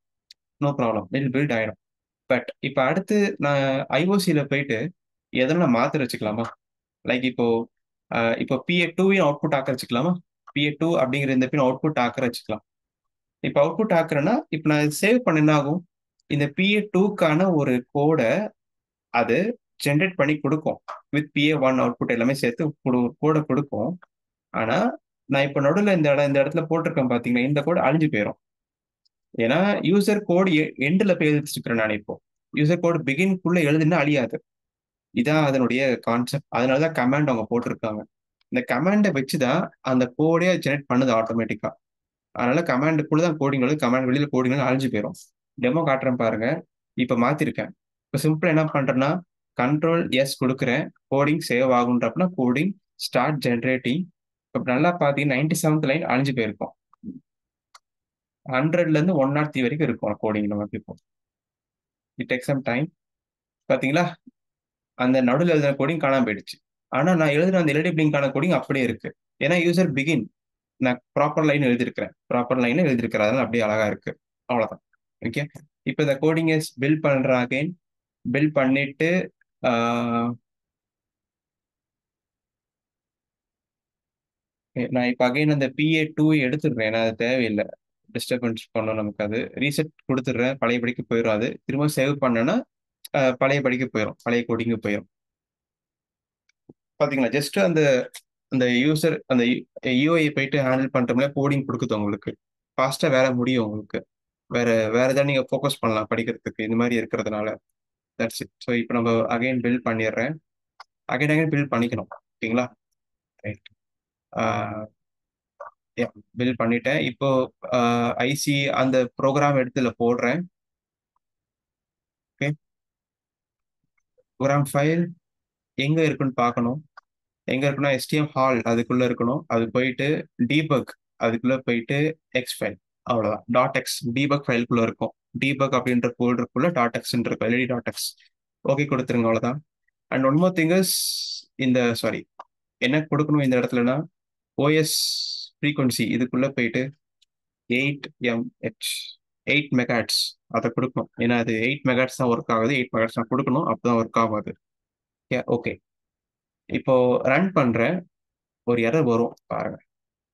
நோ ப்ராப்ளம், பில்ட் ஆயிடும். பட் இப்போ அடுத்து நான் ஐஓசியில போயிட்டு எதனா மாத்திர வச்சுக்கலாமா? லைக் இப்போ PA2 அவுட்புட் ஆக்க வச்சுக்கலாமா? PA2 அப்படிங்கிற இந்த பின் அவுட்புட் ஆக்கற வச்சுக்கலாம். இப்போ அவுட்புட் ஆக்குறேன்னா இப்போ நான் சேவ் பண்ண என்ன ஆகும்? இந்த PA2க்கான ஒரு கோடை அது ஜென்ரேட் பண்ணி கொடுக்கும். வித் PA1 அவுட்புட் எல்லாமே சேர்த்து கோடை கொடுக்கும். ஆனா நான் இப்போ நடுவில் இந்த இடத்துல போட்டிருக்கேன் பாத்தீங்கன்னா, இந்த கோடு அழிஞ்சு போயிடும். ஏன்னா யூசர் கோடு எண்டில் போய் எழுதிச்சிருக்கிறேன் நான். இப்போ யூசர் கோடு பிகின்குள்ள எழுதுனா அழியாது. இதான் அதனுடைய கான்செப்ட். அதனாலதான் கமாண்ட் அவங்க போட்டிருக்காங்க. இந்த கமாண்டை வச்சுதான் அந்த கோடே ஜெனரேட் பண்ணுது ஆட்டோமேட்டிக்கா. அதனால கமாண்டுக்குள்ள தான் கோடிங் எழுது, கமாண்ட் வெளியில கோடிங் அழிஞ்சு போயிடும். டெமோ காட்டுறேன் பாருங்க. இப்ப மாத்திருக்கேன். இப்ப சிம்பிளா என்ன பண்றேன்னா Ctrl+S கொடுக்குறேன். கோடிங் சேவ் ஆகுன்றப்பனா கோடிங் ஸ்டார்ட் ஜென்ரேட்டிங். இப்ப நல்லா பாத்தீங்கன்னா 97th லைன் அழிஞ்சு போயிருக்கும். 100ல இருந்து 103 வரைக்கும் இருக்கும் கோடிங் நமக்கு. இப்போ இட் டேக்ஸ் சம் டைம். பாத்தீங்களா, அந்த நடுவில் எழுதின கோடிங் காணாம போயிடுச்சு. ஆனா நான் எழுதின அந்த எல்இடி பிளிங்கான கோடிங் அப்படியே இருக்கு. ஏன்னா யூசர் பிகின் நான் ப்ராப்பர் லைன் எழுதியிருக்கிறேன், அதனால அப்படியே அழகா இருக்கு. அவ்வளவுதான். ஓகே, இப்போ இந்த கோடிங் பில்ட் பண்றேன். அகைன் பில்ட் பண்ணிட்டு நான் இப்போ அகைன் அந்த PA2 எடுத்துடுறேன். ஏன்னா அது தேவையில்லை, டிஸ்டர்பன்ஸ் பண்ணணும் நமக்கு. அது ரீசெட் கொடுத்துடுறேன், பழைய படிக்கு போயிடும். அது திரும்ப சேவ் பண்ணேன்னா பழைய படிக்கு போயிடும், பழைய கோடிங்கு போயிடும். பாத்தீங்களா, ஜஸ்ட் அந்த அந்த யூசர் அந்த யூஐ போயிட்டு ஹேண்டில் பண்றோம்ல, கோடிங் கொடுக்குது உங்களுக்கு. ஃபாஸ்டா வேலை முடியும் உங்களுக்கு. வேற வேற ஏதாவது நீங்க ஃபோக்கஸ் பண்ணலாம் படிக்கிறதுக்கு, இந்த மாதிரி இருக்கிறதுனால. That's it. ஸோ இப்போ நம்ம அகைன் பில்ட் பண்ணிடுறேன். அகைன் பில்ட் பண்ணிக்கணும். ஓகேங்களா, ரைட். பில்ட் பண்ணிட்டேன். இப்போ ஐசி அந்த ப்ரோக்ராம் எடுத்து இதுல போடுறேன். ஓகே, ப்ரோக்ராம் ஃபைல் எங்க இருக்குன்னு பார்க்கணும். எங்க இருக்குன்னா STM ஹால் அதுக்குள்ள இருக்கணும். அது போயிட்டு டீபக் அதுக்குள்ள போயிட்டு எக்ஸ் ஃபைல், அவ்வளவுதான். .x டீபக் ஃபைலுக்குள்ள இருக்கும். டீபக் அப்படின்ற ஃபோல்டருக்குள்ள .x இருக்கும், LED.x. ஓகே கொடுத்துருங்க, அவ்வளவுதான். And one more thing is, இந்த சாரி, என்ன கொடுக்கணும் இந்த இடத்துலனா ஓஎஸ் ஃப்ரீக்வன்சி இதுக்குள்ள போயிட்டு 8 MH 8 மெகாட்ஸ் அதை கொடுக்கணும். ஏன்னா அது 8 மெகாட்ஸ் தான் ஒர்க் ஆகுது. 8 மெகாட்ஸ் தான் கொடுக்கணும், அப்பதான் ஒர்க் ஆகும் அது. ஓகே, இப்போ ரன் பண்றேன். ஒரு எரர் வரும் பாருங்க.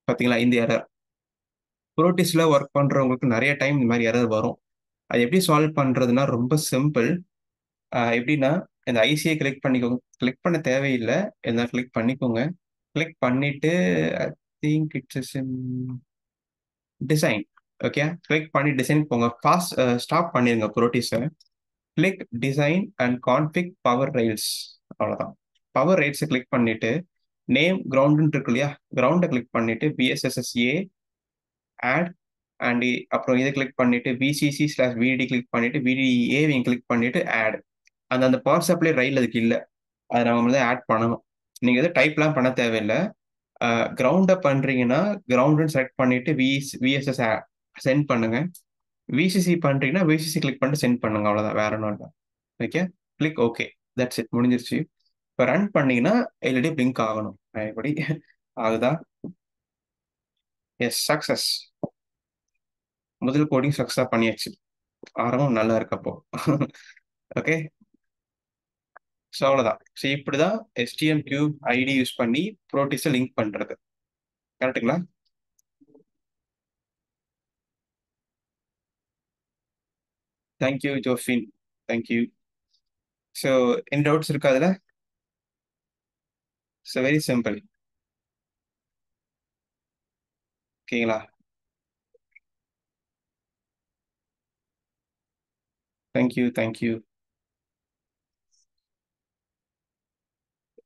பாத்தீங்களா, இந்த எரர் ப்ரோட்டிஸ்ல ஒர்க் பண்றவங்களுக்கு நிறைய டைம் இந்த மாதிரி எரர் வரும். அது எப்படி சால்வ் பண்றதுன்னா ரொம்ப சிம்பிள். எப்படின்னா இந்த ஐசியை கிளிக் பண்ணிக்கோங்க. கிளிக் பண்ண தேவையில்லை, இருந்தாலும் கிளிக் பண்ணிக்கோங்க. கிளிக் பண்ணிட்டு I think it's design. Okay, click பண்ணி டிசைன் போங்க. ஃபாஸ்ட் ஸ்டாப் பண்ணிருங்க ப்ரோட்டீஸை. Click design and config power rails. அவ்வளோதான். பவர் ரெயில்ஸை கிளிக் பண்ணிட்டு நேம் கிரவுண்டுன்னு இருக்கு இல்லையா, கிரவுண்டை கிளிக் பண்ணிட்டு பிஎஸ்எஸ்எஸ்ஏ ஆட் அண்ட் அப்புறம் இதை கிளிக் பண்ணிட்டு விசிசி ஸ்லாஷ் விடி கிளிக் பண்ணிட்டு விடிஏவையும் கிளிக் பண்ணிட்டு ஆட். அந்த பவர் சப்ளை ரயில் அதுக்கு இல்லை, அதை நம்ம தான் ஆட் பண்ணணும். நீங்கள் எதுவும் டைப்லாம் பண்ண தேவையில்லை. கிரவுண்டை பண்றீங்கன்னா கிரவுண்டுன்னு செலக்ட் பண்ணிட்டு விஎஸ்எஸ் சென்ட் பண்ணுங்க. விசிசி பண்றீங்கன்னா விசிசி கிளிக் பண்ணிட்டு சென்ட் பண்ணுங்க. அவ்வளோதான், வேற ஒன்றும் இல்லை. Okay, click okay, that's it, முடிஞ்சிருச்சு. இப்போ ரன் பண்ணீங்கன்னா எல்இடி பிளிங்க் ஆகணும். எப்படி ஆகுதா? Yes, success. முதல் கோடிங் சக்ஸஸா பண்ணியாச்சு. ஆரம்பம் நல்லா இருக்கு அப்போ. ஓகே, ஸோ அவ்வளோதான். ஸோ இப்படிதான் எஸ்டிஎம் கியூப் ஐடி யூஸ் பண்ணி ப்ரோட்டீஸை லிங்க் பண்றது. கரெக்டுங்களா? Thank you Jofin, thank you. ஸோ என்ன டவுட்ஸ் இருக்கா அதில்? So very simple. ஓகேங்களா? Thank you, thank you.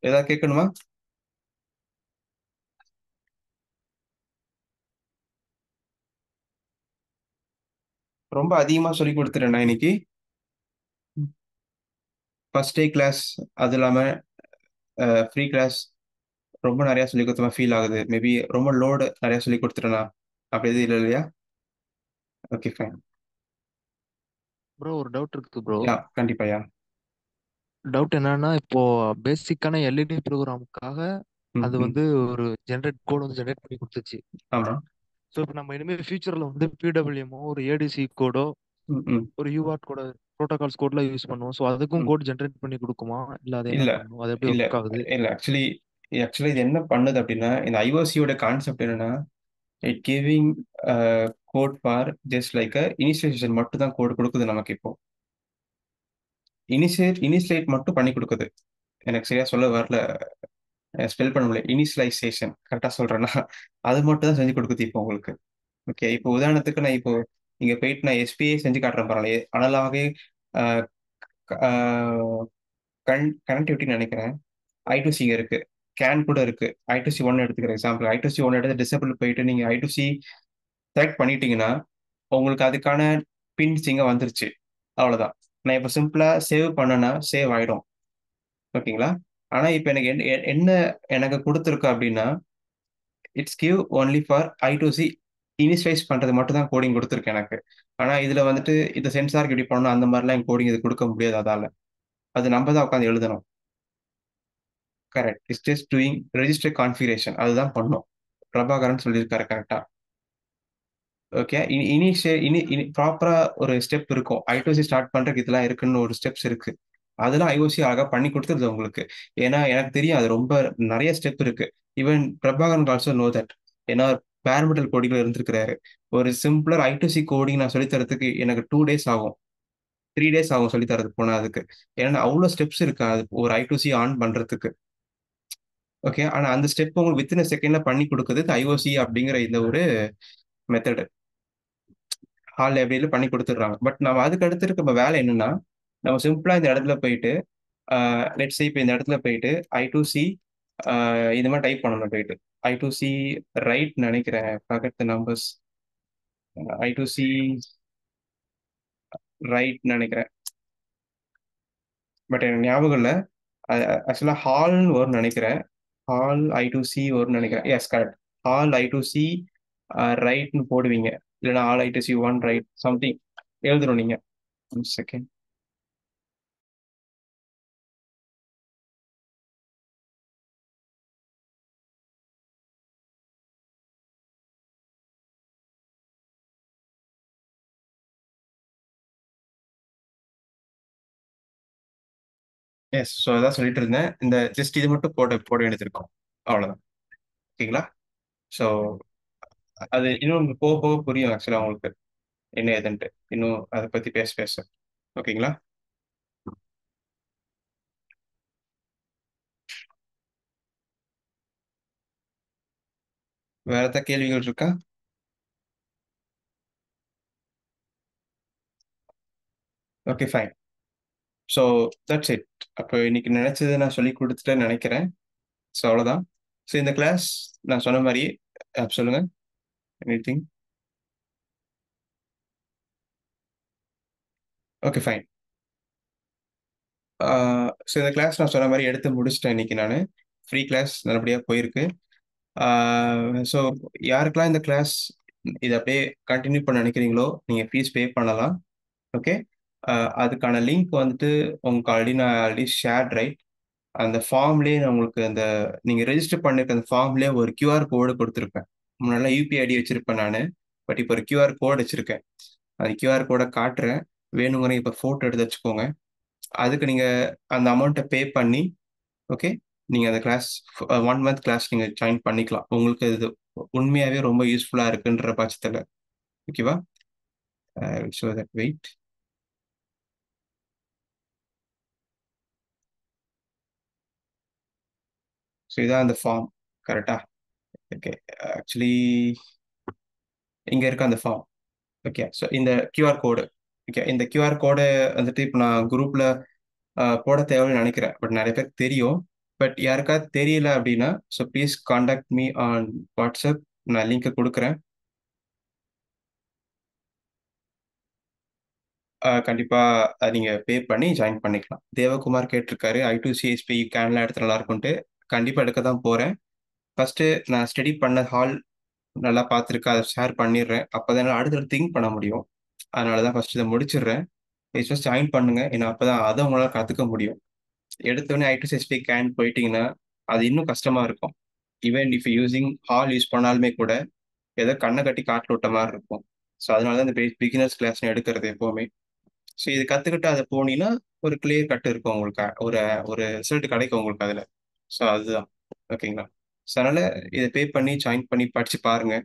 ஏதாவது கேட்கணுமா? ரொம்ப அதிகமாக சொல்லி கொடுத்துட்டேன் நான் இன்னைக்கு. ஃபர்ஸ்ட் டே கிளாஸ், அது இல்லாமல் ஃப்ரீ கிளாஸ் ரொம்ப நிறையா சொல்லி கொடுத்த மாதிரி ஃபீல் ஆகுது. மேபி ரொம்ப லோடு நிறையா சொல்லி கொடுத்துட்டேனா? அப்படி எதுவும் இல்லை இல்லையா? Okay, fine. ப்ரோ ஒரு டவுட் இருக்கு ப்ரோ. யா, கண்டிப்பா யா. டவுட் என்னன்னா இப்போ பேசிக்கான எல்இடி ப்ரோக்ராமுக்காக ம், அது ம். வந்து ஒரு ஜென்ரேட் கோட் வந்து ஜென்ரேட் பண்ணி கொடுத்துச்சு. ஆமா. ஸோ இப்போ நம்ம இனிமேல் ஃபியூச்சர்ல வந்து பிடபிள்யூஎம்மோ ஒரு ஏடிசி கோடோ ம், ம், ஒரு யூஆர்ட் கோட ப்ரோட்டோகால்ஸ் கோட்லாம் யூஸ் பண்ணுவோம். ஸோ அதுக்கும் ம். கோட் ஜென்ரேட் பண்ணி கொடுக்குமா இல்லை அது என்ன இல்ல, பண்ணும், அது எப்படி இல்ல, ஒர்க் ஆகுது? இல்ல. ஆக்சுவலி ஆக்சுவலி இது என்ன பண்ணுது அப்படின்னா, இந்த ஐஓசியோட கான்செப்ட் என்னன்னா, it giving code for just like initialisation மட்டும் தான் கோட் கொடுக்குது நமக்கு இப்போ. இனிஷியேட் மட்டும் பண்ணி கொடுக்குது. எனக்கு சரியா சொல்ல வரல, ஸ்பெல் பண்ண முடியல. இனிஷியலைசேஷன் கரெக்டா சொல்றேன்னா, அது மட்டும் தான் செஞ்சு கொடுக்குது இப்போ உங்களுக்கு. ஓகே, இப்போ உதாரணத்துக்கு நான் இப்போ இங்க போயிட்டு நான் எஸ்பிஐ செஞ்சு காட்டுறேன் பாருங்களே, அனலாகவே கனெக்டிவிட்டின்னு நினைக்கிறேன். I2C இருக்கு, கேன் கூட இருக்கு. I2C ஒன் எடுத்துக்கிற எக்ஸாம்பிள், I2C ஒன் எடுத்து டிசபிள் போயிட்டு நீங்க I2C செலக்ட் பண்ணிட்டீங்கன்னா உங்களுக்கு அதுக்கான பின்ஸ் இங்க வந்துருச்சு. அவ்வளவுதான். நான் இப்போ சிம்பிளா சேவ் பண்ணனா சேவ் ஆயிடும். ஓகேங்களா? ஆனா இப்போ எனக்கு என்ன எனக்கு கொடுத்துருக்கு அப்படின்னா, it's give only for I2C initialise பண்றது மட்டும் தான் கோடிங் கொடுத்துருக்கு எனக்கு. ஆனா இதுல வந்துட்டு இந்த சென்சாருக்கு இப்படி பண்ணணும் அந்த மாதிரிலாம் என் கோடிங் இது கொடுக்க முடியாது அதால. அது நம்ம தான் உட்காந்து எழுதணும். Correct. It's just doing register configuration அதுதான் பண்ணும். பிரபாகரன் சொல்லியிருக்காரு கரெக்டா. ஓகே, ப்ராப்பரா ஒரு ஸ்டெப் இருக்கும். I2C ஸ்டார்ட் பண்றதுக்கு இதெல்லாம் இருக்குன்னு ஒரு ஸ்டெப்ஸ் இருக்கு. அதெல்லாம் ஐஓசி அழகா பண்ணி கொடுத்துருது உங்களுக்கு. ஏன்னா எனக்கு தெரியும் அது ரொம்ப நிறைய ஸ்டெப் இருக்கு. Even Prabhakaran also know that. ஏன்னா பேரமெண்டல் கோடிங்ல இருந்திருக்கிறாரு. ஒரு சிம்பிளர் I2C கோடிங் நான் சொல்லி தரதுக்கு எனக்கு 2 days ஆகும், 3 days ஆகும் சொல்லி தரதுக்கு போனா அதுக்கு. ஏன்னா அவ்வளோ ஸ்டெப்ஸ் இருக்கு அது ஒரு I2C ஆன் பண்றதுக்கு. ஓகே, ஆனா அந்த ஸ்டெப் உங்களுக்கு வித்தின் செகண்ட்ல பண்ணி கொடுக்குது ஐஓசி அப்படிங்கிற இந்த ஒரு மெத்தட். ஹால் லைப்ரரியில பண்ணி கொடுத்துடுறாங்க. பட் நம்ம அதுக்கு அடுத்து இருக்க வேலை என்னன்னா, நம்ம சிம்பிளா இந்த இடத்துல போயிட்டு லெட்ஸ் சே இப்போ இந்த இடத்துல போயிட்டு I2C இந்த மாதிரி டைப் பண்ணணும் போயிட்டு. I2C ரைட் நினைக்கிறேன், பக்கத்து நம்பர்ஸ். I2C ரைட் நினைக்கிறேன், பட் எனக்கு ஞாபகம் இல்லை. ஆக்சுவலா ஹால்னு வரும்னு நினைக்கிறேன். ஹால் I2C வரும்னு நினைக்கிறேன். S, correct. ஹால் I2C ரைட்னு போடுவீங்க. இல்லைன்னா all I2C one right something எழுதணும் நீங்க. One second. எஸ், ஸோ அதான் சொல்லிட்டு இருந்தேன். இந்த ஜஸ்ட் இது மட்டும் போட போட வேண்டியது இருக்கும். அவ்வளோதான். ஓகேங்களா? ஸோ அது இன்னும் உங்களுக்கு போக போக புரியும் ஆக்சுவலாக உங்களுக்கு. என்ன ஏதுன்ட்டு. இன்னும் அத பத்தி பேச. ஓகேங்களா? வேற ஏதாவது கேள்விகள் இருக்கா? Okay, fine. So that's it. அப்போ இன்னைக்கு நினைச்சத நான் சொல்லிக் குடுத்துட்டேன்னு நெனைக்கிறேன். ஸோ அவ்வளோதான். ஸோ இந்த கிளாஸ் நான் சொன்ன மாரி சொல்லுங்க. Anything? Okay, fine. Ah so இந்த கிளாஸ் நான் சொன்ன மாரி எடுத்து முடிச்சுட்டேன் இன்னைக்கு நானு. ஃப்ரீ கிளாஸ் நல்லபடியா போயிருக்கு. ஆ ஸோ யாருக்கெல்லாம் இந்த கிளாஸ் இத அப்படியே கன்டின்யூ பண்ண நினைக்கிறீங்களோ, நீங்க ஃபீஸ் பே பண்ணலாம். ஓகே. அ அதுக்கான லிங்க் வந்துட்டு உங்களுக்கு ஆல்ரெடி ஷேர்ட் ரைட். அந்த ஃபார்ம்லயே நான் உங்களுக்கு நீங்க ரெஜிஸ்டர் பண்ணிருக்க அந்த ஃபார்ம்லயே ஒரு கியூஆர் கோடு குடுத்திருப்பேன். முன்னாடிலாம் யுபிஐ ஐடி வச்சிருப்பேன் நானு. பட் இப்ப ஒரு கியூஆர் கோட் வச்சிருக்கேன். அந்த கியூஆர் கோட காட்டுறேன். வேணுங்கிறவங்க இப்ப ஃபோட்டோ எடுத்து வச்சுக்கோங்க. அதுக்கு நீங்க அந்த அமௌண்ட்ட பே பண்ணி, ஓகே. நீங்க அந்த கிளாஸ் 1 மந்த் கிளாஸ் நீங்க ஜாயின் பண்ணிக்கலாம். உங்களுக்கு இது உண்மையாவே ரொம்ப யூஸ்ஃபுல்லா இருக்குன்ற பட்சத்துல. ஓகேவா? I will show that wait. So இதான் அந்த ஃபார்ம். கரெக்ட்டா? ஓகே. ஆக்சுவலி இங்க இருக்க அந்த ஃபார்ம். ஓகே. ஸோ இந்த கியூஆர் கோடு. ஓகே. இந்த கியூஆர் கோட வந்துட்டு இப்ப நான் குரூப்ல போட தேவைன்னு நெனைக்கிறேன். பட் நெறைய பேருக்கு தெரியும். பட் யாருக்காவது தெரியல அப்டின்னா, so please contact me on WhatsApp. நான் லிங்க்க குடுக்குறேன். கண்டிப்பா நீங்க பே பண்ணி ஜாயின் பண்ணிக்கலாம். தேவகுமார் கேட்டிருக்காரு. I2CSP கேன்லாம் எடுத்தா நல்லா இருக்குன்ட்டு. கண்டிப்பா எடுக்க தான் போறேன். ஃபர்ஸ்ட்டு நான் ஸ்டடி பண்ண ஹால் நல்லா பார்த்துருக்கேன். அத ஷேர் பண்ணிர்றேன். அப்பதான் என்னால அடுத்தடுத்து திங்க் பண்ண முடியும். அதனால தான் ஃபர்ஸ்ட்டு இத முடிச்சுர்றேன். ஃபர்ஸ்ட் ஜாயின் பண்ணுங்க. ஏன்னா அப்பதான் அத உங்களால கத்துக்க முடியும். எடுத்தோனே I2CSP கேன் போயிட்டீங்கன்னா, அது இன்னும் கஷ்டமா இருக்கும். Even if using hall use பண்ணாலுமே கூட, ஏதோ கண்ண கட்டி காட்டுல விட்ட மாரி இருக்கும். ஸோ அதனால தான் இந்த பிகினர்ஸ் கிளாஸ்ன்னு எடுக்கிறது எப்பவுமே. ஸோ இது கத்துக்கிட்டு அத போனீங்கன்னா, ஒரு கிளியர் கட் இருக்கும் உங்களுக்கு. ஒரு ஒரு ரிசல்ட் கிடைக்கும் உங்களுக்கு அதுல. ஸோ அதுதான். ஓகேங்களா? ஸோ அதனால இத பே பண்ணி, ஜாயின் பண்ணி படிச்சு பாருங்க.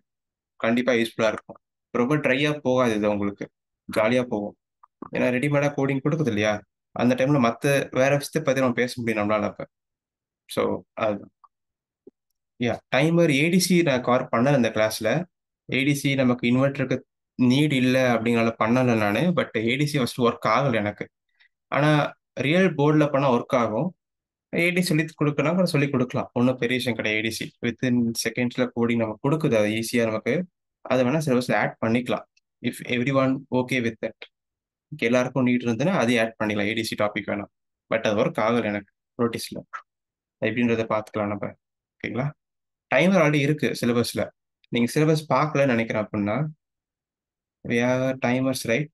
கண்டிப்பா யூஸ்ஃபுல்லா இருக்கும். ரொம்ப ட்ரையா போகாது இது உங்களுக்கு. ஜாலியா போகும். ஏன்னா ரெடிமேடா கோடிங் குடுக்குது இல்லையா? அந்த டைம்ல மத்த வேற விஷயத்த பத்தி நம்ம பேச முடியும் நம்மளால அப்ப. ஸோ அதுதான். டைமர் ஏடிசி நான் கவர் பண்ணல இந்த கிளாஸ்ல. ஏடிசி நமக்கு இன்வெர்ட்டருக்கு நீட் இல்ல அப்படிங்கிறனால பண்ணல நானு. பட் ஏடிசி ஃபர்ஸ்ட் ஒர்க் ஆகல எனக்கு. ஆனா ரியல் போர்ட்ல பண்ணா ஒர்க் ஆகும். ஏடிசி சொல்லிக் குடுக்கனா கூட சொல்லிக் குடுக்கலாம். ஒண்ணும் பெரிய விஷயம் கிடையாது ஏடிசி. வித்தின் செகண்ட்ஸ்ல கோடிங் நமக்கு குடுக்குது அது ஈஸியா நமக்கு. அத வேணா சிலபஸ்ல ஆட் பண்ணிக்கலாம். If everyone okay with that. எல்லாருக்கும் நீட் இருந்ததுன்னா அதையும் ஆட் பண்ணிக்கலாம். ஏடிசி டாபிக் வேணா. பட் அது ஒர்க் ஆகல எனக்கு நோட்டீஸ்ல. எப்படின்றத பார்த்துக்கலாம் நம்ம. ஓகேங்களா? டைமர் ஆல்ரெடி இருக்கு சிலபஸ்ல. நீங்க சிலபஸ் பார்க்கலன்னு நெனைக்கிறேன் அப்டின்னா, we have timers right.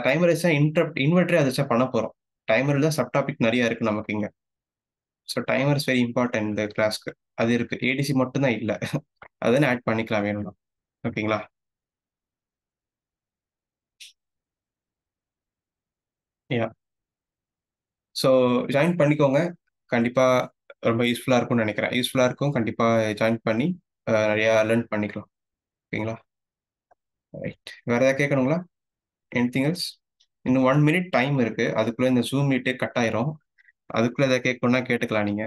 Timer வச்சா இன்வெர்ட்டரே அத வச்சா பண்ண போறோம். டைமர்ல தான் சப் டாபிக் நெறைய இருக்கு நமக்கு இங்க. So timer is very important இந்த கிளாஸ்க்கு. அது இருக்கு. ஏடிசி மட்டும் தான் இல்ல. அத ஆட் பண்ணிக்கலாம் வேணும்னா. ஓகேங்களா? யாஹ்! ஸோ ஜாயின் பண்ணிக்கோங்க. கண்டிப்பா ரொம்ப யூஸ்ஃபுல்லா இருக்கும்னு நெனைக்கிறேன். யூஸ்ஃபுல்லா இருக்கும். கண்டிப்பா ஜாயின் பண்ணி நெறையா லேர்ன் பண்ணிக்கலாம். ஓகேங்களா? ரைட். வேற ஏதாவது கேட்கணுங்களா? Anything else? இன்னும் 1 மினிட் டைம் இருக்கு. அதுக்குள்ள இந்த Zoom மீட்டே கட் ஆயிரும். அதுக்குள்ள ஏதாவது கேட்கணும்னா கேட்டுக்கலாம் நீங்க.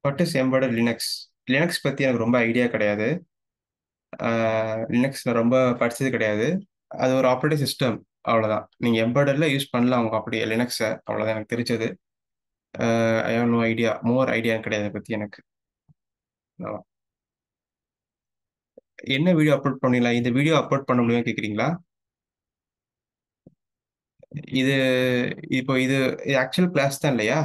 What is embedded Linux? Linux பத்தி எனக்கு ரொம்ப ஐடியா கிடையாது. ஆ லினக்ஸ் நான் ரொம்ப படிச்சது கிடையாது. அது ஒரு ஆப்பரேட்டிங் சிஸ்டம் அவ்வளோதான். நீங்க எம்பெடெட்ல யூஸ் பண்ணலாம் உங்க அப்படியே லினக்ஸ. அவ்வளோதான் எனக்கு தெரிஞ்சது. I have no idea. More idea கிடையாது அத பத்தி எனக்கு. அவ்வளோ. என்ன வீடியோ அப்லோட் பண்ணீங்களா? இந்த வீடியோ அப்லோட் பண்ண முடியுமான்னு கேட்கிறீங்களா? இது இப்போ இது ஆக்சுவல் கிளாஸ் தான் இல்லையா?